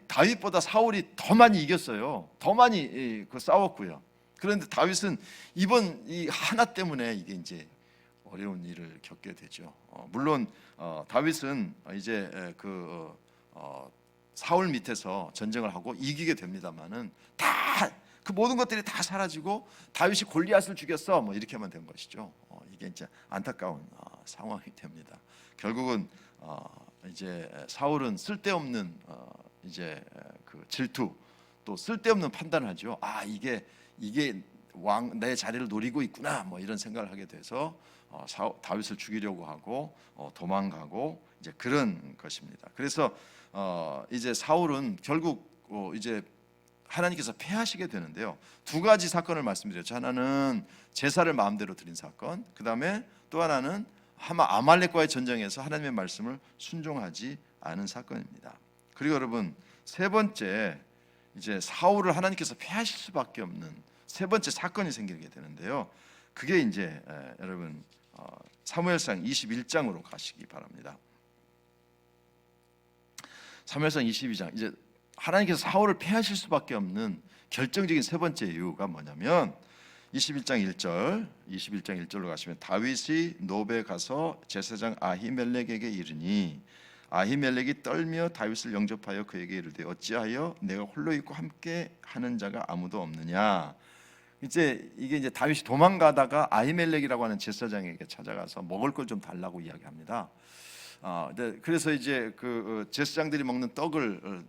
다윗보다 사울이 더 많이 이겼어요. 더 많이 싸웠고요. 그런데 다윗은 이번 이 하나 때문에 이게 이제 어려운 일을 겪게 되죠. 물론 다윗은 이제 사울 밑에서 전쟁을 하고 이기게 됩니다만은 다 그 모든 것들이 다 사라지고 다윗이 골리앗을 죽였어. 뭐 이렇게만 된 것이죠. 이게 이제 안타까운 상황이 됩니다. 결국은 이제 사울은 쓸데없는 이제 그 질투 또 쓸데없는 판단을 하죠. 이게 왕 내 자리를 노리고 있구나. 뭐 이런 생각을 하게 돼서 다윗을 죽이려고 하고 도망가고 이제 그런 것입니다. 그래서 이제 사울은 결국 이제 하나님께서 패하시게 되는데요. 두 가지 사건을 말씀드렸죠. 하나는 제사를 마음대로 드린 사건, 그 다음에 또 하나는 아말렉과의 전쟁에서 하나님의 말씀을 순종하지 않은 사건입니다. 그리고 여러분 세 번째 이제 사울을 하나님께서 패하실 수밖에 없는 세 번째 사건이 생기게 되는데요. 그게 이제 여러분 사무엘상 21장으로 가시기 바랍니다. 사무엘상 22장 이제 하나님께서 사울을 패하실 수밖에 없는 결정적인 세 번째 이유가 뭐냐면 21장 1절로 가시면 다윗이 노베 가서 제사장 아히멜렉에게 이르니 아히멜렉이 떨며 다윗을 영접하여 그에게 이르되 어찌하여 내가 홀로 있고 함께 하는 자가 아무도 없느냐. 이제 이게 이제 다윗이 도망가다가 아히멜렉이라고 하는 제사장에게 찾아가서 먹을 걸 좀 달라고 이야기합니다. 그래서 이제 그 제사장들이 먹는 떡을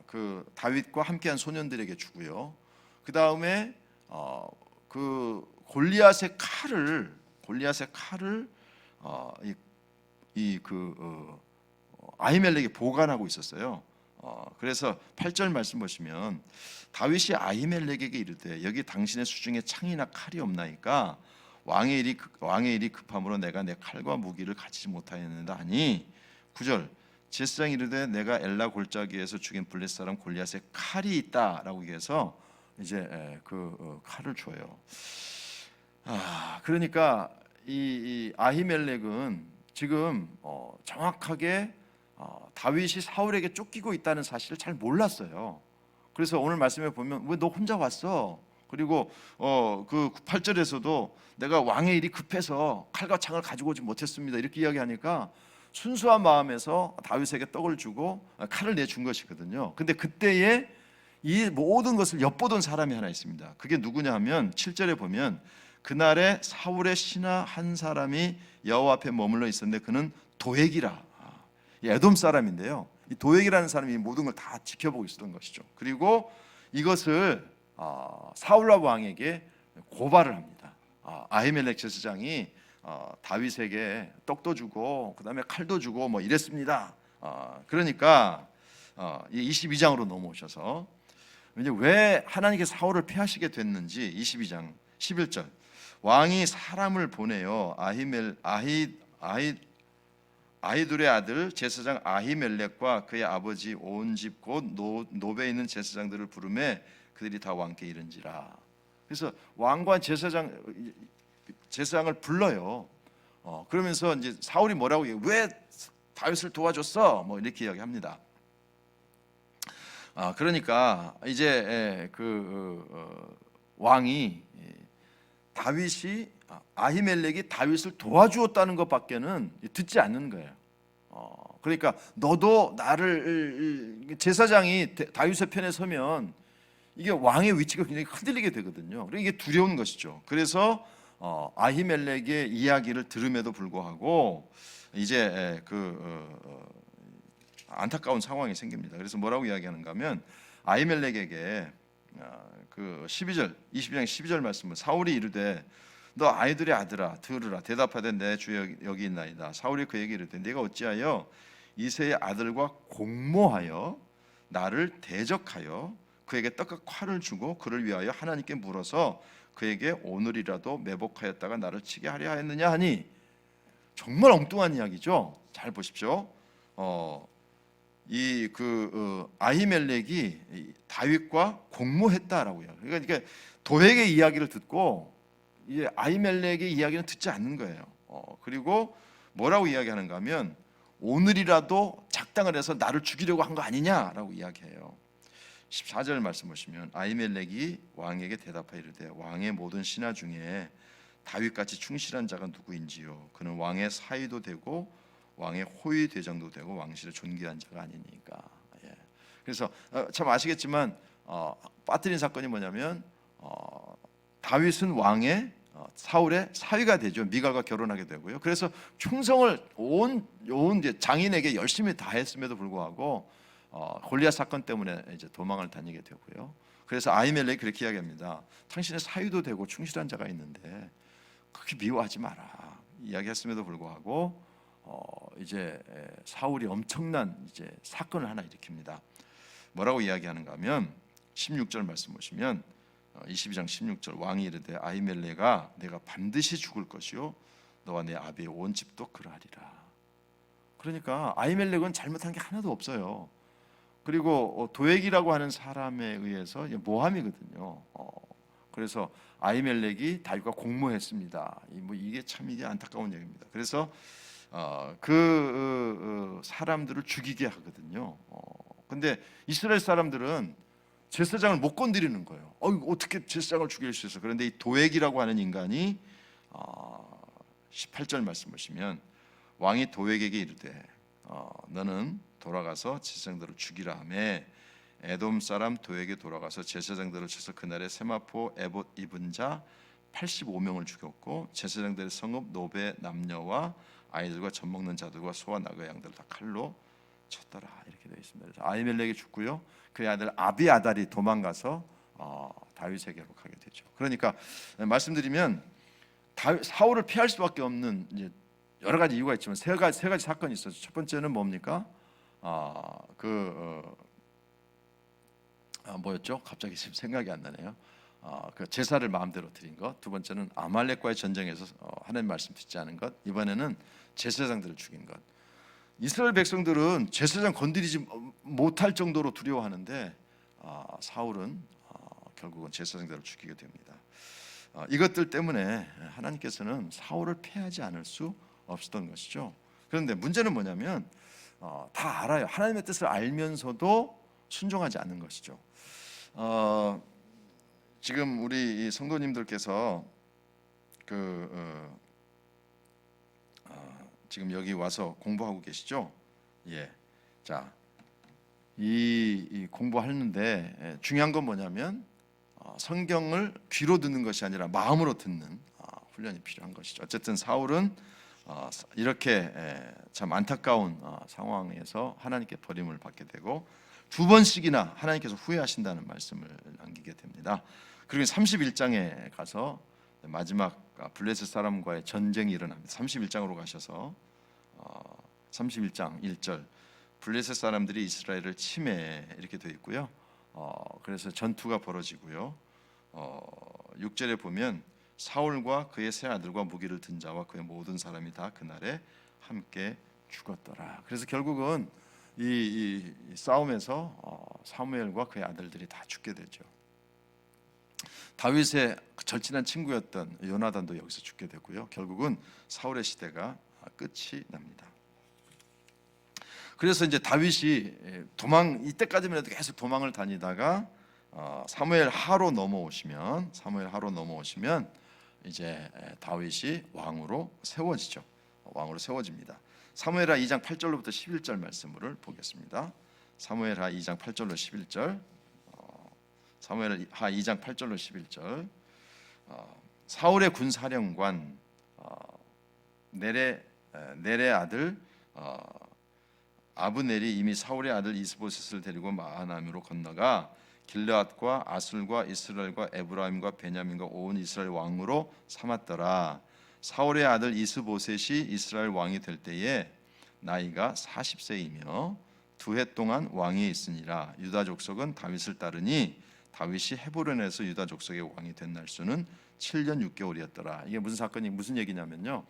그 다윗과 함께한 소년들에게 주고요. 그 다음에 그 골리앗의 칼을 아히멜렉이 보관하고 있었어요. 그래서 8절 말씀 보시면 다윗이 아히멜렉에게 이르되 여기 당신의 수중에 창이나 칼이 없나이까 왕의 일이 급함으로 내가 내 칼과 무기를 가지지 못하였는다 하니 9절 제사장이 이르되 내가 엘라 골짜기에서 죽인 블레 사람 골리앗의 칼이 있다라고 해서 이제 그 칼을 줘요. 그러니까 이 아히멜렉은 지금 정확하게 다윗이 사울에게 쫓기고 있다는 사실을 잘 몰랐어요. 그래서 오늘 말씀에 보면 왜 너 혼자 왔어? 그리고 그 8절에서도 내가 왕의 일이 급해서 칼과 창을 가지고 오지 못했습니다. 이렇게 이야기하니까 순수한 마음에서 다윗에게 떡을 주고 칼을 내준 것이거든요. 근데 그때에 이 모든 것을 엿보던 사람이 하나 있습니다. 그게 누구냐 하면 7절에 보면 그날에 사울의 신하 한 사람이 여호와 앞에 머물러 있었는데 그는 도액이라 에돔 사람인데요. 이 도액이라는 사람이 모든 걸 다 지켜보고 있었던 것이죠. 그리고 이것을 사울라 왕에게 고발을 합니다. 아히멜렉 제사장이 다윗에게 떡도 주고 그다음에 칼도 주고 뭐 이랬습니다. 그러니까 22장으로 넘어오셔서 이제 왜 하나님께서 사울을 패하시게 됐는지 22장 11절 왕이 사람을 보내요. 아히둘의 아들 제사장 아히멜렉과 그의 아버지 온 집 곧 노베에 있는 제사장들을 부르매 그들이 다 왕께 이른지라. 그래서 왕과 제사장을 불러요. 그러면서 이제 사울이 뭐라고 얘기해요? 왜 다윗을 도와줬어? 뭐 이렇게 이야기합니다. 그러니까 이제 왕이 다윗이 아히멜렉이 다윗을 도와주었다는 것밖에는 듣지 않는 거예요. 그러니까 너도 나를 제사장이 다윗의 편에 서면 이게 왕의 위치가 굉장히 흔들리게 되거든요. 그러니까 이게 두려운 것이죠. 그래서 아히멜렉의 이야기를 들음에도 불구하고 이제 안타까운 상황이 생깁니다. 그래서 뭐라고 이야기하는가 하면 아히멜렉에게 그 22장 12절 말씀은 사울이 이르되 너 아이들의 아들아 들으라 대답하되 내 주 여기 있나이다. 사울이 그에게 이르되 네가 어찌하여 이새의 아들과 공모하여 나를 대적하여 그에게 떡과 칼을 주고 그를 위하여 하나님께 물어서 그에게 오늘이라도 매복하였다가 나를 치게 하려 하였느냐 하니 정말 엉뚱한 이야기죠. 잘 보십시오. 아히멜렉이 다윗과 공모했다라고요. 그러니까 도액의 이야기를 듣고 이 아히멜렉의 이야기는 듣지 않는 거예요. 그리고 뭐라고 이야기하는가 하면 오늘이라도 작당을 해서 나를 죽이려고 한 거 아니냐라고 이야기해요. 14절 말씀 보시면 아히멜렉이 왕에게 대답하여 이르되 왕의 모든 신하 중에 다윗같이 충실한 자가 누구인지요? 그는 왕의 사위도 되고 왕의 호위 대장도 되고 왕실의 존귀한 자가 아니니까. 그래서 참 아시겠지만 빠뜨린 사건이 뭐냐면 다윗은 왕의 사울의 사위가 되죠. 미갈과 결혼하게 되고요. 그래서 충성을 온 이제 장인에게 열심히 다했음에도 불구하고 골리앗 사건 때문에 이제 도망을 다니게 되고요. 그래서 아히멜렉이 그렇게 이야기합니다. 당신의 사위도 되고 충실한 자가 있는데 그렇게 미워하지 마라 이야기했음에도 불구하고 이제 사울이 엄청난 이제 사건을 하나 일으킵니다. 뭐라고 이야기하는가 하면 16절 말씀 보시면 22장 16절 왕이 이르되 아히멜렉아 내가 반드시 죽을 것이요 너와 내 아비의 온 집도 그러하리라. 그러니까 아히멜렉은 잘못한 게 하나도 없어요. 그리고 도액이라고 하는 사람에 의해서 모함이거든요. 그래서 아히멜렉이 다윗과 공모했습니다. 이게 참 이게 안타까운 얘기입니다. 그래서 그 사람들을 죽이게 하거든요. 근데 이스라엘 사람들은 제사장을 못 건드리는 거예요. 어떻게 제사장을 죽일 수 있어? 그런데 이 도액이라고 하는 인간이 18절 말씀 보시면 왕이 도액에게 이르되 너는 돌아가서 제사장들을 죽이라 하매 에돔 사람 도액에 돌아가서 제사장들을 쳐서 그날에 세마포 에봇 입은 자 85명을 죽였고 제사장들의 성읍 노베 남녀와 아이들과 젖 먹는 자들과 소와 나귀 양들을 다 칼로 쳤더라 이렇게 되어 있습니다. 그래서 아히멜렉이 죽고요. 그의 아들 아비아달이 도망가서 다윗에게로 가게 되죠. 그러니까 말씀드리면 사울을 피할 수밖에 없는 이제 여러 가지 이유가 있지만 세 가지 사건이 있어요. 첫 번째는 뭡니까? 뭐였죠? 갑자기 지금 생각이 안 나네요. 그 제사를 마음대로 드린 것. 두 번째는 아말렉과의 전쟁에서 하나님 말씀 듣지 않은 것. 이번에는 제사장들을 죽인 것. 이스라엘 백성들은 제사장 건드리지 못할 정도로 두려워하는데 사울은 결국은 제사장들을 죽이게 됩니다. 이것들 때문에 하나님께서는 사울을 패하지 않을 수 없었던 것이죠. 그런데 문제는 뭐냐면 다 알아요. 하나님의 뜻을 알면서도 순종하지 않는 것이죠. 지금 우리 성도님들께서 지금 여기 와서 공부하고 계시죠? 예. 자, 이 공부하는데 중요한 건 뭐냐면 성경을 귀로 듣는 것이 아니라 마음으로 듣는 훈련이 필요한 것이죠. 어쨌든 사울은 이렇게 참 안타까운 상황에서 하나님께 버림을 받게 되고 두 번씩이나 하나님께서 후회하신다는 말씀을 남기게 됩니다. 그리고 31장에 가서 마지막 블레셋 사람과의 전쟁이 일어납니다. 31장으로 가셔서 31장 1절 블레셋 사람들이 이스라엘을 침해 이렇게 되어 있고요. 그래서 전투가 벌어지고요. 6절에 보면 사울과 그의 세 아들과 무기를 든 자와 그의 모든 사람이 다 그날에 함께 죽었더라. 그래서 결국은 이 싸움에서 사무엘과 그의 아들들이 다 죽게 되죠. 다윗의 절친한 친구였던 요나단도 여기서 죽게 되고요. 결국은 사울의 시대가 끝이 납니다. 그래서 이제 다윗이 이때까지만 해도 계속 도망을 다니다가 사무엘 하로 넘어오시면 이제 다윗이 왕으로 세워지죠. 왕으로 세워집니다. 사무엘하 2장 8절로부터 11절 말씀을 보겠습니다. 사무엘하 2장 8절로 11절. 사무엘하 2장 8절로 11절. 사울의 군사령관 넬의 아들 아브넬이 이미 사울의 아들 이스보셋을 데리고 마하나임으로 건너가 길르앗과 아술과 이스라엘과 에브라임과 베냐민과 온 이스라엘 왕으로 삼았더라. 사울의 아들 이스보셋이 이스라엘 왕이 될 때에 나이가 40세이며 2해 동안 왕위에 있으니라. 유다 족속은 다윗을 따르니 다윗이 헤브론에서 유다 족속의 왕이 된 날수는 7년 6개월이었더라. 이게 무슨 얘기냐면요.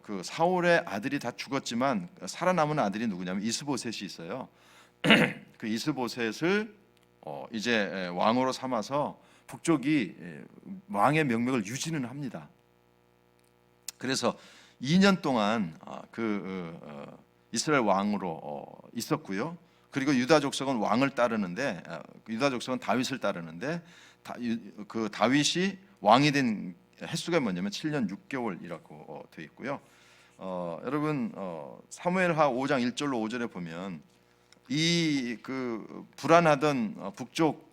그 사울의 아들이 다 죽었지만 살아남은 아들이 누구냐면 이스보셋이 있어요. 그 이스보셋을 이제 왕으로 삼아서 북쪽이 왕의 명맥을 유지는 합니다. 그래서 2년 동안 이스라엘 왕으로 있었고요. 그리고 유다 족속은 왕을 따르는데 유다 족속은 다윗을 따르는데 그 다윗이 왕이 된 횟수가 뭐냐면 7년 6개월이라고 되어 있고요. 여러분 사무엘하 5장 1절로 5절에 보면 이 불안하던 북쪽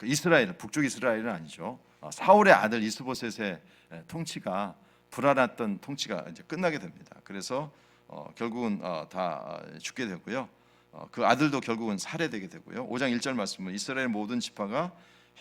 이스라엘 북쪽 이스라엘은 아니죠. 사울의 아들 이스보셋의 통치가 불안했던 통치가 이제 끝나게 됩니다. 그래서 결국은 다 죽게 되고요. 그 아들도 결국은 살해되게 되고요. 5장 1절 말씀은 이스라엘 모든 지파가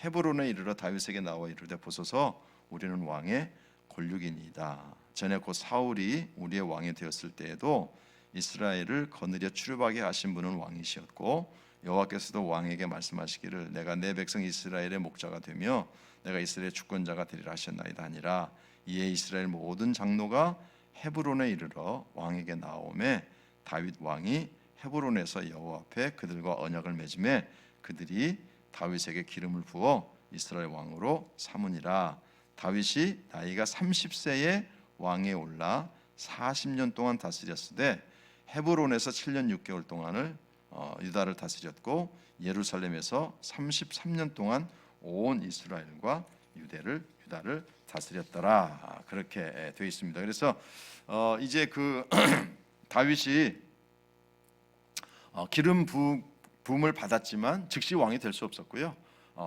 헤브론에 이르러 다윗에게 나와 이르되 보소서 우리는 왕의 권륙이니이다. 전에 곧 사울이 우리의 왕이 되었을 때에도 이스라엘을 거느려 출애굽하게 하신 분은 왕이시었고 여호와께서도 왕에게 말씀하시기를 내가 내 백성 이스라엘의 목자가 되며 내가 이스라엘의 주권자가 되리라 하셨나이다 하니라. 이에 이스라엘 모든 장로가 헤브론에 이르러 왕에게 나오매 다윗 왕이 헤브론에서 여호와 앞에 그들과 언약을 맺음에 그들이 다윗에게 기름을 부어 이스라엘 왕으로 삼으니라. 다윗이 나이가 30세에 왕에 올라 40년 동안 다스렸으되 헤브론에서 7년 6개월 동안을 유다를 다스렸고 예루살렘에서 33년 동안 온 이스라엘과 유다를 다스렸더라. 그렇게 되어 있습니다. 그래서 이제 그 다윗이 기름 부음을 받았지만 즉시 왕이 될 수 없었고요.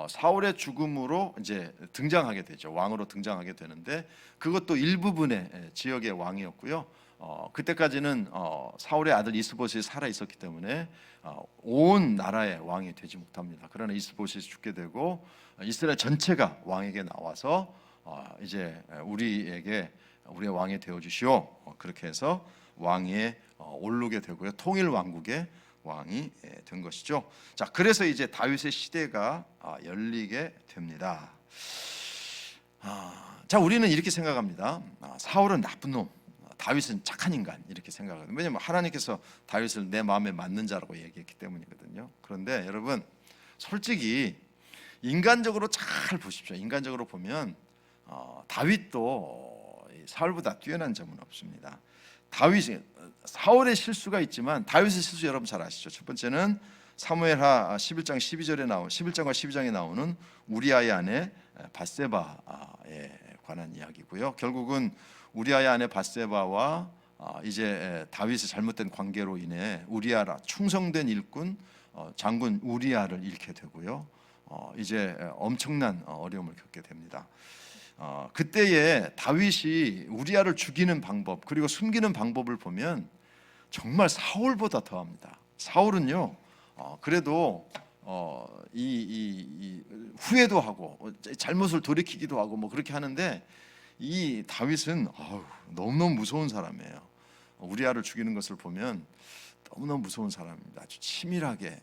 사울의 죽음으로 이제 등장하게 되죠. 왕으로 등장하게 되는데 그것도 일부분의 지역의 왕이었고요. 그때까지는 사울의 아들 이스보셋이 살아 있었기 때문에 온 나라의 왕이 되지 못합니다. 그러나 이스보셋이 죽게 되고 이스라엘 전체가 왕에게 나와서 이제 우리의 왕이 되어 주시오. 그렇게 해서 왕위에 오르게 되고요. 통일 왕국의 왕이 된 것이죠. 자, 그래서 이제 다윗의 시대가 열리게 됩니다. 자, 우리는 이렇게 생각합니다. 사울은 나쁜 놈, 다윗은 착한 인간 이렇게 생각하거든요. 왜냐하면 하나님께서 다윗을 내 마음에 맞는 자라고 얘기했기 때문이거든요. 그런데 여러분 솔직히 인간적으로 잘 보십시오. 인간적으로 보면 다윗도 사울보다 뛰어난 점은 없습니다. 사울의 실수가 있지만 다윗의 실수 여러분 잘 아시죠? 첫 번째는 사무엘하 11장 11절과 12장에 나오는 우리아의 아내 밧세바에 관한 이야기고요. 결국은 우리아의 아내 밧세바와 이제 다윗의 잘못된 관계로 인해 우리아라 충성된 일꾼 장군 우리아를 잃게 되고요. 이제 엄청난 어려움을 겪게 됩니다. 그때에 다윗이 우리아를 죽이는 방법 그리고 숨기는 방법을 보면 정말 사울보다 더합니다. 사울은요 그래도 이 후회도 하고 잘못을 돌이키기도 하고 뭐 그렇게 하는데 이 다윗은 너무너무 무서운 사람이에요. 우리아를 죽이는 것을 보면 너무너무 무서운 사람입니다. 아주 치밀하게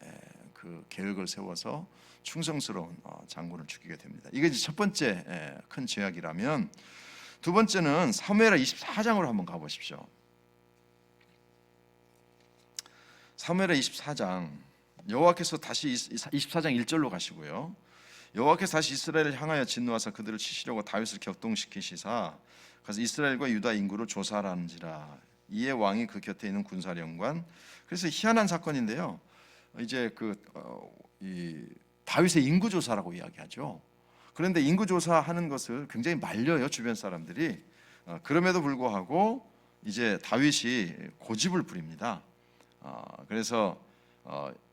그 계획을 세워서 충성스러운 장군을 죽이게 됩니다. 이게 이제 첫 번째 큰 죄악이라면, 두 번째는 사무엘하 24장으로 한번 가보십시오. 사무엘하 24장, 여호와께서 다시 24장 1절로 가시고요. 여호와께서 다시 이스라엘을 향하여 진노하사 그들을 치시려고 다윗을 격동시키시사 그래서 이스라엘과 유다 인구를 조사하는지라. 이에 왕이 그 곁에 있는 군사령관, 그래서 희한한 사건인데요. 이제 이 다윗의 인구 조사라고 이야기하죠. 그런데 인구 조사하는 것을 굉장히 말려요, 주변 사람들이. 그럼에도 불구하고 이제 다윗이 고집을 부립니다. 그래서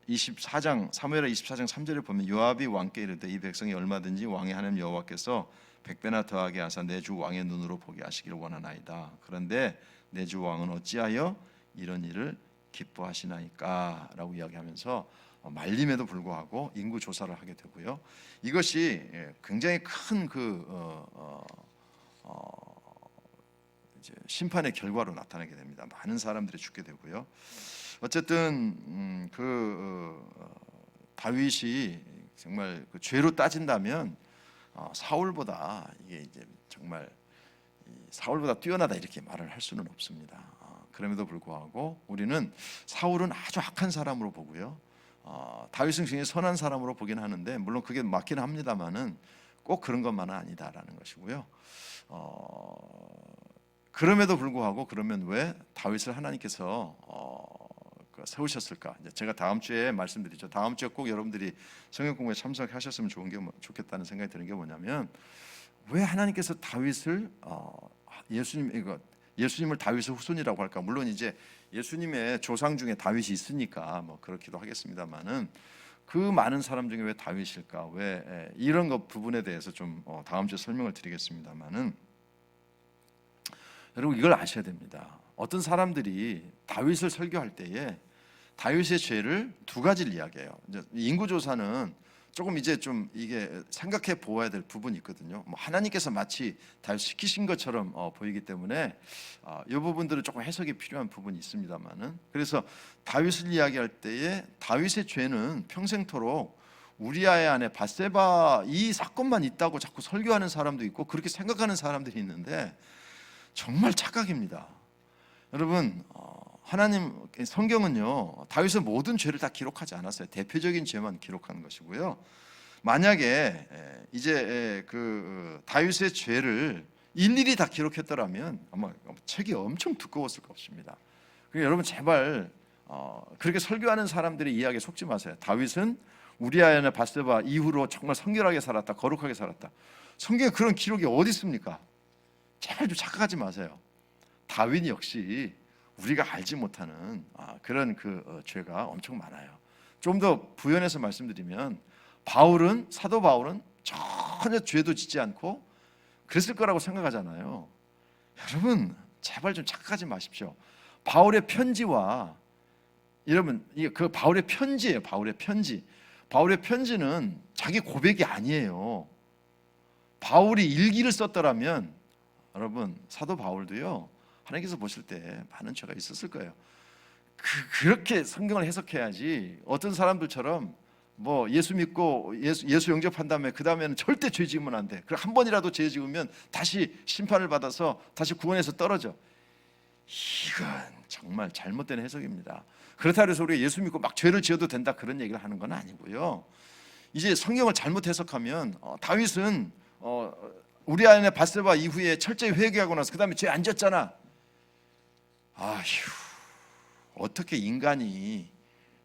24장 사무엘하 24장 3절에 보면 요압이 왕께 이르되 이 백성이 얼마든지 왕의 하나님 여호와께서 100배나 더하게 하사 내 주 왕의 눈으로 보게 하시기를 원하나이다. 그런데 내 주 왕은 어찌하여 이런 일을 기뻐하시나이까? 라고 이야기하면서 말림에도 불구하고 인구 조사를 하게 되고요. 이것이 굉장히 큰 이제 심판의 결과로 나타나게 됩니다. 많은 사람들이 죽게 되고요. 어쨌든 다윗이 정말 그 죄로 따진다면 사울보다 이게 이제 정말 사울보다 뛰어나다 이렇게 말을 할 수는 없습니다. 그럼에도 불구하고 우리는 사울은 아주 악한 사람으로 보고요. 다윗은 굉장히 선한 사람으로 보긴 하는데 물론 그게 맞긴 합니다만은 꼭 그런 것만은 아니다라는 것이고요. 그럼에도 불구하고 그러면 왜 다윗을 하나님께서 세우셨을까? 제가 다음 주에 말씀드리죠. 다음 주에 꼭 여러분들이 성경 공부에 참석하셨으면 좋겠다는 생각이 드는 게 뭐냐면 왜 하나님께서 다윗을 예수님을 다윗의 후손이라고 할까? 물론 이제 예수님의 조상 중에 다윗이 있으니까 뭐 그렇기도 하겠습니다만은 그 많은 사람 중에 왜 다윗일까? 왜 이런 것 부분에 대해서 좀 다음 주에 설명을 드리겠습니다만은, 여러분 이걸 아셔야 됩니다. 어떤 사람들이 다윗을 설교할 때에 다윗의 죄를 두 가지를 이야기해요. 이제 인구조사는 조금 이제 좀 이게 생각해 보아야 될 부분이 있거든요. 뭐 하나님께서 마치 다윗 시키신 것처럼 보이기 때문에 이 부분들은 조금 해석이 필요한 부분이 있습니다만은, 그래서 다윗을 이야기할 때에 다윗의 죄는 평생토록 우리아의 아내 밧세바 이 사건만 있다고 자꾸 설교하는 사람도 있고 그렇게 생각하는 사람들이 있는데 정말 착각입니다. 여러분, 하나님 성경은요 다윗의 모든 죄를 다 기록하지 않았어요. 대표적인 죄만 기록한 것이고요. 만약에 이제 그 다윗의 죄를 일일이 다 기록했더라면 아마 책이 엄청 두꺼웠을 것입니다. 그러니까 여러분 제발 그렇게 설교하는 사람들의 이야기에 속지 마세요. 다윗은 우리아의 밧세바 이후로 정말 성결하게 살았다, 거룩하게 살았다. 성경에 그런 기록이 어디 있습니까? 제발 좀 착각하지 마세요. 다윗 역시 우리가 알지 못하는 그런 죄가 엄청 많아요. 좀 더 부연해서 말씀드리면 사도 바울은 전혀 죄도 짓지 않고 그랬을 거라고 생각하잖아요. 여러분 제발 좀 착각하지 마십시오. 바울의 편지와 여러분 그 바울의 편지예요. 바울의 편지. 바울의 편지는 자기 고백이 아니에요. 바울이 일기를 썼더라면 여러분 사도 바울도요 하나님께서 보실 때 많은 죄가 있었을 거예요. 그렇게 성경을 해석해야지 어떤 사람들처럼 뭐 예수 믿고 예수 영접한 다음에 그 다음에는 절대 죄 지으면 안 돼. 그리고 한 번이라도 죄 지으면 다시 심판을 받아서 다시 구원에서 떨어져. 이건 정말 잘못된 해석입니다. 그렇다고 해서 우리가 예수 믿고 막 죄를 지어도 된다 그런 얘기를 하는 건 아니고요. 이제 성경을 잘못 해석하면 다윗은 우리아의 밧세바 이후에 철저히 회개하고 나서 그 다음에 죄 안 졌잖아. 아휴, 어떻게 인간이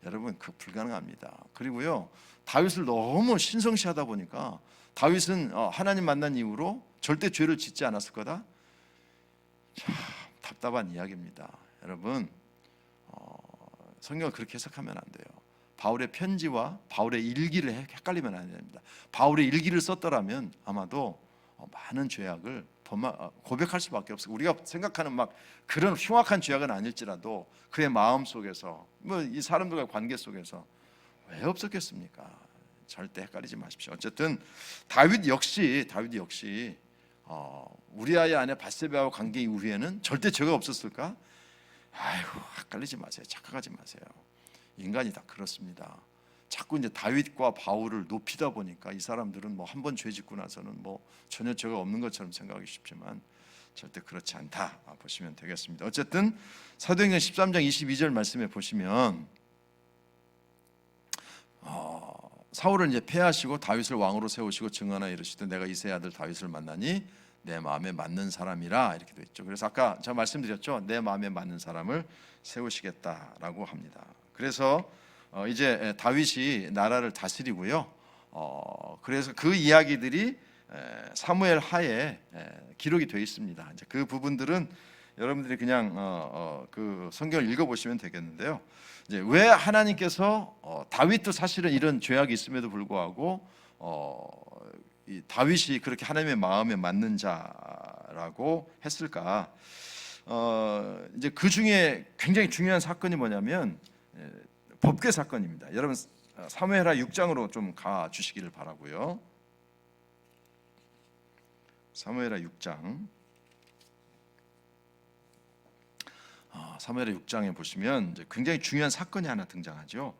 여러분 불가능합니다. 그리고요 다윗을 너무 신성시하다 보니까 다윗은 하나님 만난 이후로 절대 죄를 짓지 않았을 거다. 참 답답한 이야기입니다. 여러분 성경을 그렇게 해석하면 안 돼요. 바울의 편지와 바울의 일기를 헷갈리면 안 됩니다. 바울의 일기를 썼더라면 아마도 많은 죄악을 고백할 수밖에 없어요. 우리가 생각하는 막 그런 흉악한 죄악은 아닐지라도 그의 마음 속에서 뭐 이 사람들과의 관계 속에서 왜 없었겠습니까? 절대 헷갈리지 마십시오. 어쨌든 다윗 역시 우리아의 아내 밧세바와 관계 이후에는 절대 죄가 없었을까? 아이고 헷갈리지 마세요. 착각하지 마세요. 인간이 다 그렇습니다. 자꾸 이제 다윗과 바울을 높이다 보니까 이 사람들은 뭐 한 번 죄 짓고 나서는 뭐 전혀 죄가 없는 것처럼 생각하기 쉽지만 절대 그렇지 않다 보시면 되겠습니다. 어쨌든 사도행전 13장 22절 말씀에 보시면 사울을 이제 폐하시고 다윗을 왕으로 세우시고 증언하여 이르시되 내가 이새의 아들 다윗을 만나니 내 마음에 맞는 사람이라 이렇게 되어 있죠. 그래서 아까 제가 말씀드렸죠. 내 마음에 맞는 사람을 세우시겠다라고 합니다. 그래서 이제 다윗이 나라를 다스리고요. 그래서 그 이야기들이 사무엘 하에 기록이 되어 있습니다. 이제 그 부분들은 여러분들이 그냥 그 성경을 읽어보시면 되겠는데요. 이제 왜 하나님께서 다윗도 사실은 이런 죄악이 있음에도 불구하고 이 다윗이 그렇게 하나님의 마음에 맞는 자라고 했을까? 이제 그 중에 굉장히 중요한 사건이 뭐냐면 법궤 사건입니다. 여러분 사무엘하 6장으로 좀 가 주시기를 바라고요. 사무엘하 6장. 사무엘하 6장에 보시면 이제 굉장히 중요한 사건이 하나 등장하죠.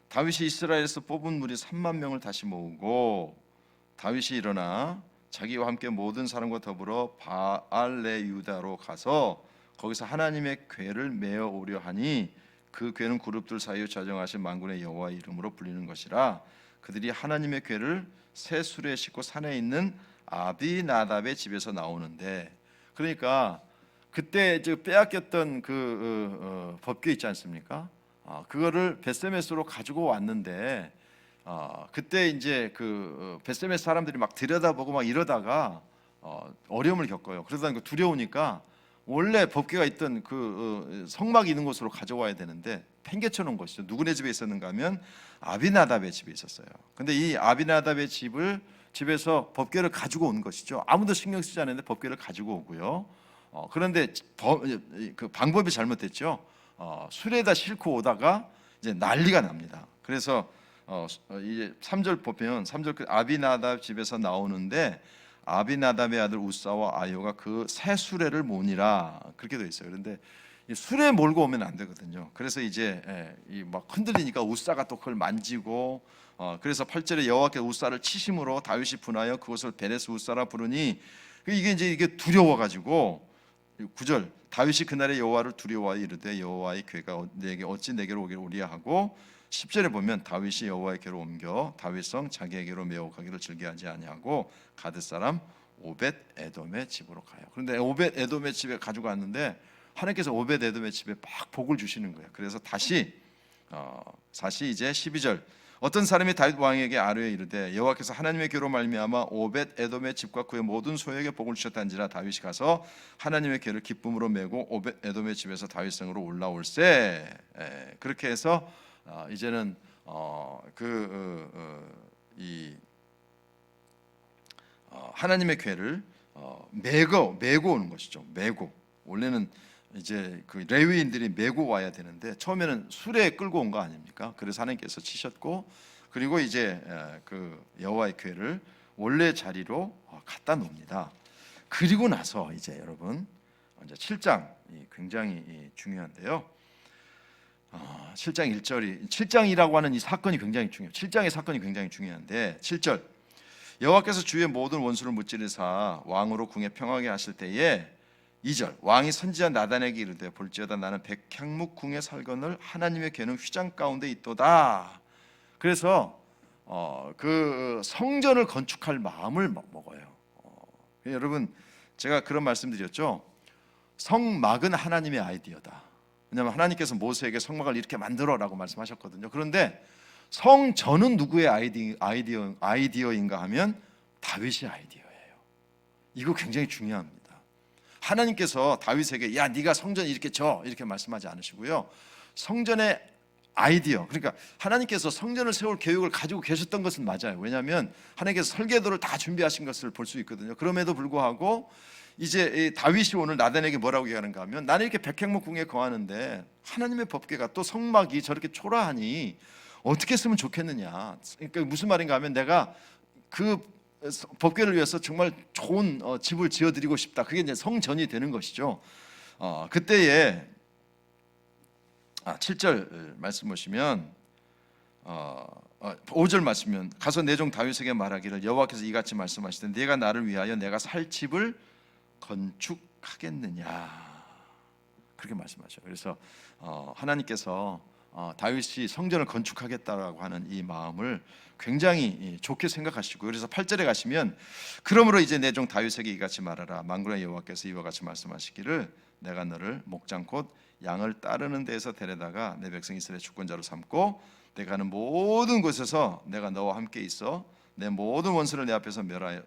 다윗이 이스라엘에서 뽑은 무리 3만 명을 다시 모으고 다윗이 일어나 자기와 함께 모든 사람과 더불어 바알레 유다로 가서 거기서 하나님의 궤를 메어 오려 하니 그 궤는 그룹들 사이에 좌정하신 만군의 여호와의 이름으로 불리는 것이라. 그들이 하나님의 궤를 새 수레에 싣고 산에 있는 아비나답의 집에서 나오는데, 그러니까 그때 이제 빼앗겼던 그 법궤 있지 않습니까? 그거를 벳세메스로 가지고 왔는데 그때 이제 그 벳세메스 사람들이 막 들여다보고 막 이러다가 어려움을 겪어요. 그러다 보니까 두려우니까 원래 법궤가 있던 그 성막이 있는 곳으로 가져와야 되는데 팽개쳐 놓은 것이죠. 누구네 집에 있었는가 하면 아비나답의 집에 있었어요. 근데 이 아비나답의 집에서 법궤를 가지고 온 것이죠. 아무도 신경 쓰지 않았는데 법궤를 가지고 오고요. 그런데 그 방법이 잘못됐죠. 수레에다 싣고 오다가 이제 난리가 납니다. 그래서 이제 3절 보면 3절 그 아비나답 집에서 나오는데 아비나답의 아들 우사와 아요가 그 새 수레를 모니라 그렇게 되어 있어요. 그런데 이 수레 몰고 오면 안 되거든요. 그래서 이제 이 막 흔들리니까 우사가 또 그걸 만지고 그래서 8절에 여호와께서 우사를 치심으로 다윗이 분하여 그것을 베레스 우사라 부르니 이게 두려워 가지고 9절 다윗이 그날에 여호와를 두려워하여 이르되 여호와의 궤가 내게 어찌 내게로 오기를 오리야 하고 10절에 보면 다윗이 여호와의 궤로 옮겨 다윗성 자기에게로 메어 가기를 즐겨하지 아니하고 가드 사람 오벳 에돔의 집으로 가요. 그런데 오벳 에돔의 집에 가지고 갔는데 하나님께서 오벳 에돔의 집에 막 복을 주시는 거예요. 그래서 다시 이제 12절 어떤 사람이 다윗 왕에게 아뢰어 이르되 여호와께서 하나님의 궤로 말미암아 오벳 에돔의 집과 그의 모든 소유에게 복을 주셨단지라 다윗이 가서 하나님의 궤를 기쁨으로 메고 오벳 에돔의 집에서 다윗성으로 올라올세. 그렇게 해서 이제는 하나님의 궤를 메고 오는 것이죠. 메고 원래는 이제 그 레위인들이 메고 와야 되는데 처음에는 수레에 끌고 온 거 아닙니까? 그래서 하나님께서 치셨고 그리고 이제 그 여호와의 궤를 원래 자리로 갖다 놓습니다. 그리고 나서 이제 여러분 이제 7장이 굉장히 중요한데요. 7장 1절이 7장이라고 하는 이 사건이 굉장히 중요해요. 7장의 사건이 굉장히 중요한데 7절 여호와께서 주의 모든 원수를 무찌르사 왕으로 궁에 평하게 하실 때에 2절 왕이 선지자 나단에게 이르되 볼지어다 나는 백향목 궁에 살거늘 하나님의 궤는 휘장 가운데 있도다. 그래서 그 성전을 건축할 마음을 먹어요. 여러분 제가 그런 말씀드렸죠. 성막은 하나님의 아이디어다. 왜냐하면 하나님께서 모세에게 성막을 이렇게 만들어라고 말씀하셨거든요. 그런데 성전은 누구의 아이디어인가 하면 다윗의 아이디어예요. 이거 굉장히 중요합니다. 하나님께서 다윗에게 야 네가 성전 이렇게 져 이렇게 말씀하지 않으시고요. 성전의 아이디어 그러니까 하나님께서 성전을 세울 계획을 가지고 계셨던 것은 맞아요. 왜냐하면 하나님께서 설계도를 다 준비하신 것을 볼 수 있거든요. 그럼에도 불구하고 이제 다윗이 오늘 나단에게 뭐라고 얘기하는가 하면 나는 이렇게 백향목 궁에 거하는데 하나님의 법궤가 또 성막이 저렇게 초라하니 어떻게 했으면 좋겠느냐. 그러니까 무슨 말인가 하면 내가 그 법궤를 위해서 정말 좋은 집을 지어드리고 싶다. 그게 이제 성전이 되는 것이죠. 그때에 7절 말씀 보시면 5절 말씀면 가서 내 종 다윗에게 말하기를 여호와께서 이같이 말씀하시되 네가 나를 위하여 내가 살 집을 건축하겠느냐 그렇게 말씀하셔요. 그래서 하나님께서 다윗이 성전을 건축하겠다라고 하는 이 마음을 굉장히 좋게 생각하시고 그래서 8절에 가시면 그러므로 이제 내 종 다윗에게 이같이 말하라 만군의 여호와께서 이와 같이 말씀하시기를 내가 너를 목장 곧 양을 따르는 데에서 데려다가 내 백성 이스라엘 주권자로 삼고 내가 하는 모든 곳에서 내가 너와 함께 있어 내 모든 원수를 내 앞에서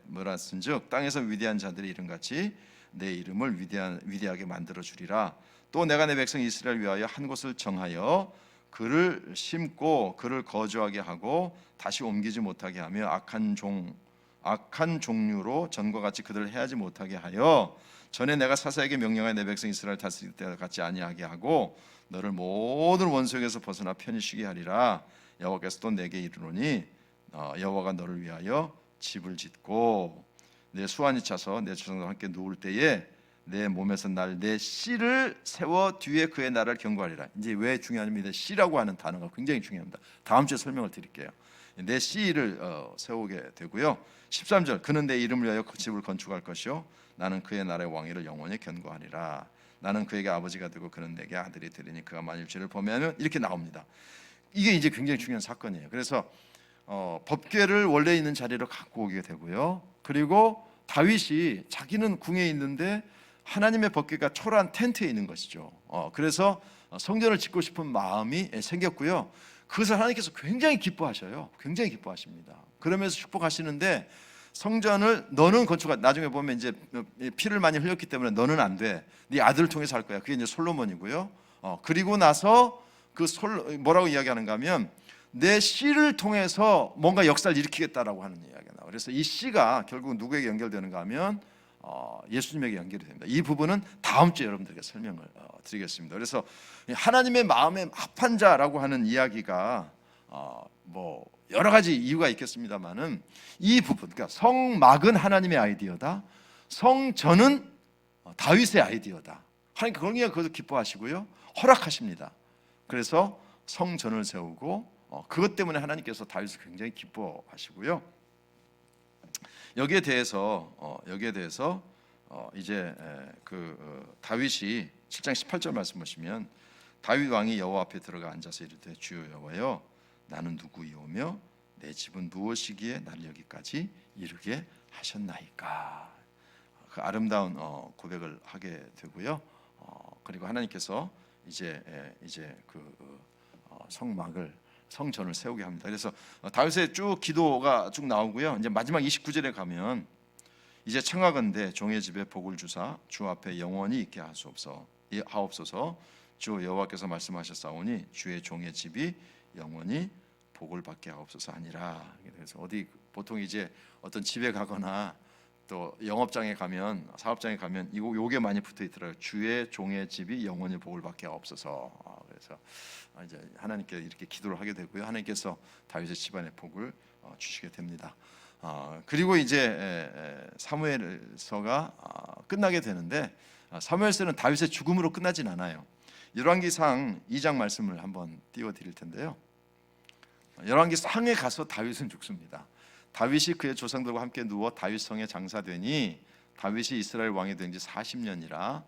멸하신즉 땅에서 위대한 자들의 이름같이 내 이름을 위대하게 만들어 주리라. 또 내가 내 백성 이스라엘 위하여 한 곳을 정하여 그를 심고 그를 거주하게 하고 다시 옮기지 못하게 하며 악한 종류로 전과 같이 그들을 해하지 못하게 하여 전에 내가 사사에게 명령하여 내 백성 이스라엘 다스릴 때 같이 아니하게 하고 너를 모든 원수에게서 벗어나 편히 쉬게 하리라. 여호와께서 또 내게 이르노니 여호와가 너를 위하여 집을 짓고 내 수완이 차서 내 조상과 함께 누울 때에 내 몸에서 날 내 씨를 세워 뒤에 그의 나라를 경고하리라. 이제 왜 중요하냐면 씨라고 하는 단어가 굉장히 중요합니다. 다음 주에 설명을 드릴게요. 내 씨를 세우게 되고요. 13절 그는 내 이름을 위하여 그 집을 건축할 것이요 나는 그의 나라의 왕위를 영원히 견고하리라. 나는 그에게 아버지가 되고 그는 내게 아들이 되리니 그가 만일 죄를 범하면 이렇게 나옵니다. 이게 이제 굉장히 중요한 사건이에요. 그래서 법궤를 원래 있는 자리로 갖고 오게 되고요. 그리고 다윗이 자기는 궁에 있는데 하나님의 법궤가 초라한 텐트에 있는 것이죠. 그래서 성전을 짓고 싶은 마음이 생겼고요. 그것을 하나님께서 굉장히 기뻐하셔요. 굉장히 기뻐하십니다. 그러면서 축복하시는데 성전을 너는 건축하. 나중에 보면 이제 피를 많이 흘렸기 때문에 너는 안 돼. 네 아들을 통해서 할 거야. 그게 이제 솔로몬이고요. 그리고 나서 뭐라고 이야기하는가 하면 내 씨를 통해서 뭔가 역사를 일으키겠다라고 하는 이야기가 나와요. 그래서 이 씨가 결국 누구에게 연결되는가 하면 예수님에게 연결이 됩니다. 이 부분은 다음 주에 여러분들에게 설명을 드리겠습니다. 그래서 하나님의 마음에 합한 자라고 하는 이야기가 뭐 여러 가지 이유가 있겠습니다만은 이 부분, 그러니까 성막은 하나님의 아이디어다, 성전은 다윗의 아이디어다. 하나님 그걸 기뻐하시고요, 허락하십니다. 그래서 성전을 세우고 그것 때문에 하나님께서 다윗을 굉장히 기뻐하시고요. 여기에 대해서 이제 다윗이 7장 18절 말씀 보시면 다윗 왕이 여호와 앞에 들어가 앉아서 이르되 주여 여호와여 나는 누구이오며 내 집은 무엇이기에 나를 여기까지 이르게 하셨나이까. 그 아름다운 고백을 하게 되고요. 그리고 하나님께서 이제 성전을 세우게 합니다. 그래서 다윗의 쭉 기도가 쭉 나오고요. 이제 마지막 29절에 가면 이제 청하건대 종의 집에 복을 주사 주 앞에 영원히 있게 하옵소서. 주 여호와께서 말씀하셨사오니 주의 종의 집이 영원히 복을 받게 하옵소서 하니라. 그래서 어디 보통 이제 어떤 집에 가거나 또 영업장에 가면, 사업장에 가면 요게 많이 붙어 있더라고요. 주의 종의 집이 영원히 복을 받게 하옵소서. 그래서 이제 하나님께 이렇게 기도를 하게 되고요. 하나님께서 다윗의 집안에 복을 주시게 됩니다. 그리고 이제 사무엘서가 끝나게 되는데 사무엘서는 다윗의 죽음으로 끝나진 않아요. 열왕기상 2장 말씀을 한번 띄워드릴 텐데요. 열왕기상에 가서 다윗은 죽습니다. 다윗이 그의 조상들과 함께 누워 다윗성에 장사되니 다윗이 이스라엘 왕이 된 지 40년이라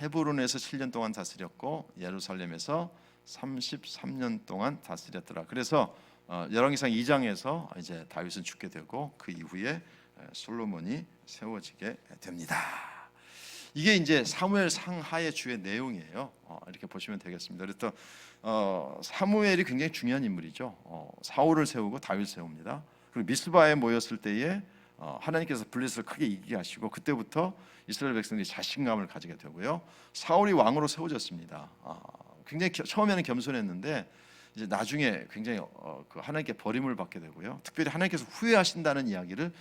헤브론에서 7년 동안 다스렸고 예루살렘에서 33년 동안 다스렸더라. 그래서 열왕기상 2장에서 이제 다윗은 죽게 되고 그 이후에 솔로몬이 세워지게 됩니다. 이게 이제 사무엘 상하의 주의 내용이에요. 이렇게 보시면 되겠습니다. 그래서 사무엘이 굉장히 중요한 인물이죠. 사울을 세우고 다윗을 세웁니다. 그리고 미스바에 모였을 때에 하나님께서 블레셋을 크게 이기게 하시고 그때부터 이스라엘 백성들이 자신감을 가지게 되고요. 사울이 왕으로 세워졌습니다. 굉장히 처음에는 겸손했는데 이제 나중에 굉장히 하나님께 버림을 받게 되고요. 특별히 하나님께서 후회하신다는 이야기를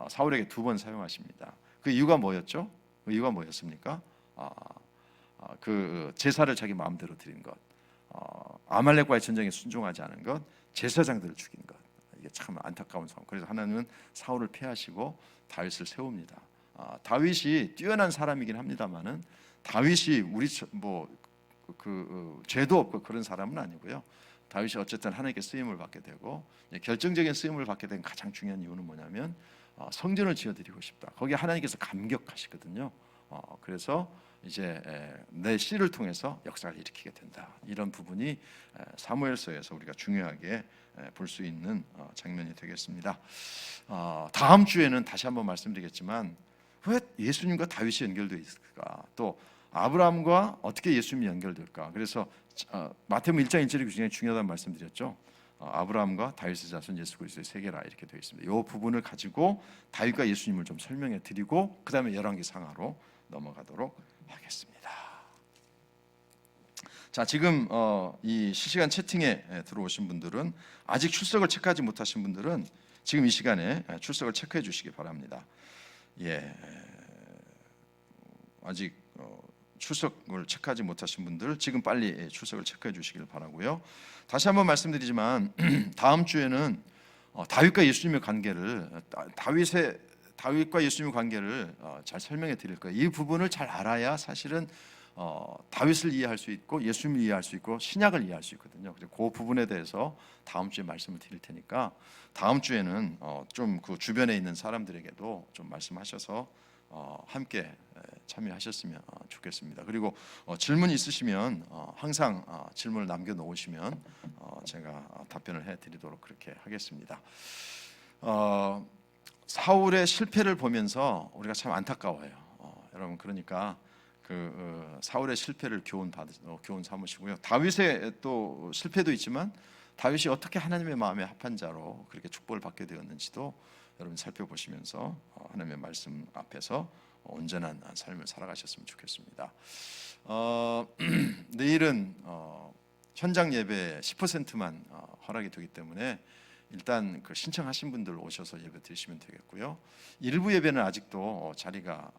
사울에게 2번 사용하십니다. 그 이유가 뭐였죠? 그 이유가 뭐였습니까? 그 제사를 자기 마음대로 드린 것, 아말렉과의 전쟁에 순종하지 않은 것, 제사장들을 죽인 것. 이게 참 안타까운 상황. 그래서 하나님은 사울을 피하시고 다윗을 세웁니다. 다윗이 뛰어난 사람이긴 합니다만은 다윗이 우리 죄도 없고 그런 사람은 아니고요. 다윗이 어쨌든 하나님께 쓰임을 받게 되고 결정적인 쓰임을 받게 된 가장 중요한 이유는 뭐냐면 성전을 지어드리고 싶다. 거기에 하나님께서 감격하시거든요. 그래서 이제 내 씨를 통해서 역사를 일으키게 된다. 이런 부분이 사무엘서에서 우리가 중요하게 볼 수 있는 장면이 되겠습니다. 다음 주에는 다시 한번 말씀드리겠지만 왜 예수님과 다윗이 연결되어 있을까? 또 아브라함과 어떻게 예수님이 연결될까? 그래서 마태복음 1장 1절이 굉장히 중요하다는 말씀드렸죠. 아브라함과 다윗의 자손 예수 그리스도의 세계라 이렇게 되어 있습니다. 이 부분을 가지고 다윗과 예수님을 좀 설명해 드리고 그 다음에 열왕기상하로 넘어가도록 하겠습니다. 자, 지금 이 실시간 채팅에 들어오신 분들은 아직 출석을 체크하지 못하신 분들은 지금 이 시간에 출석을 체크해 주시기 바랍니다. 아직 출석을 체크하지 못하신 분들 지금 빨리 출석을 체크해 주시길 바라고요. 다시 한번 말씀드리지만 다음 주에는 다윗과 예수님의 관계를 다윗과 예수님의 관계를 잘 설명해 드릴 거예요. 이 부분을 잘 알아야 사실은 다윗을 이해할 수 있고 예수님을 이해할 수 있고 신약을 이해할 수 있거든요. 그래서 그 부분에 대해서 다음 주에 말씀을 드릴 테니까 다음 주에는 좀 그 주변에 있는 사람들에게도 좀 말씀하셔서 함께 참여하셨으면 좋겠습니다. 그리고 질문 있으시면 항상 질문을 남겨놓으시면 제가 답변을 해드리도록 그렇게 하겠습니다. 사울의 실패를 보면서 우리가 참 안타까워요. 여러분 그러니까 사울의 실패를 교훈 삼으시고요. 다윗의 또 실패도 있지만 다윗이 어떻게 하나님의 마음에 합한 자로 그렇게 축복을 받게 되었는지도 여러분 살펴보시면서 하나님의 말씀 앞에서 온전한 삶을 살아가셨으면 좋겠습니다. 내일은 현장 예배 10%만 허락이 되기 때문에 일단 그 신청하신 분들 오셔서 예배 드리시면 되겠고요. 일부 예배는 아직도 자리가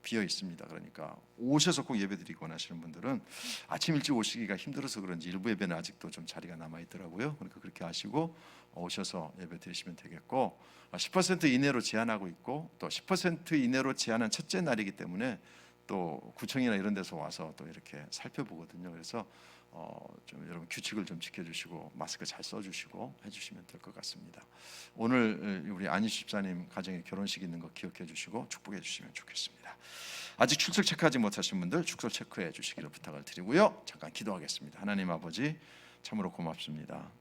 비어 있습니다. 그러니까 오셔서 꼭 예배 드리고 원하시는 분들은 아침 일찍 오시기가 힘들어서 그런지 일부 예배는 아직도 좀 자리가 남아 있더라고요. 그러니까 그렇게 하시고 오셔서 예배 드리시면 되겠고, 10% 이내로 제한하고 있고, 또 10% 이내로 제한한 첫째 날이기 때문에 또 구청이나 이런 데서 와서 또 이렇게 살펴보거든요. 그래서 좀 여러분 규칙을 좀 지켜주시고 마스크 잘 써주시고 해주시면 될 것 같습니다. 오늘 우리 안희수 집사님 가정에 결혼식 있는 거 기억해 주시고 축복해 주시면 좋겠습니다. 아직 출석 체크하지 못하신 분들 출석 체크해 주시기를 부탁을 드리고요. 잠깐 기도하겠습니다. 하나님 아버지, 참으로 고맙습니다.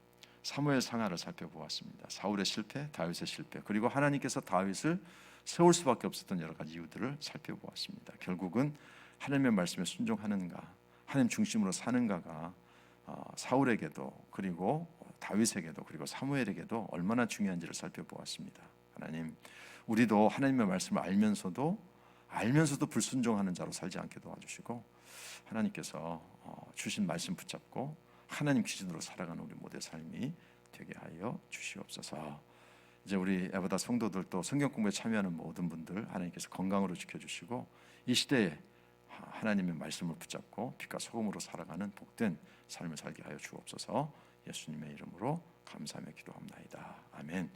사무엘 상하를 살펴보았습니다. 사울의 실패, 다윗의 실패, 그리고 하나님께서 다윗을 세울 수밖에 없었던 여러 가지 이유들을 살펴보았습니다. 결국은 하나님의 말씀에 순종하는가, 하나님 중심으로 사는가가 사울에게도 그리고 다윗에게도 그리고 사무엘에게도 얼마나 중요한지를 살펴보았습니다. 하나님, 우리도 하나님의 말씀을 알면서도 불순종하는 자로 살지 않게 도와주시고, 하나님께서 주신 말씀 붙잡고 하나님 기준으로 살아가는 우리 모두의 삶이 되게 하여 주시옵소서. 이제 우리 에버다 성도들 또 성경 공부에 참여하는 모든 분들 하나님께서 건강으로 지켜주시고, 이 시대에 하나님의 말씀을 붙잡고 빛과 소금으로 살아가는 복된 삶을 살게 하여 주옵소서. 예수님의 이름으로 감사하며 기도합나이다. 아멘.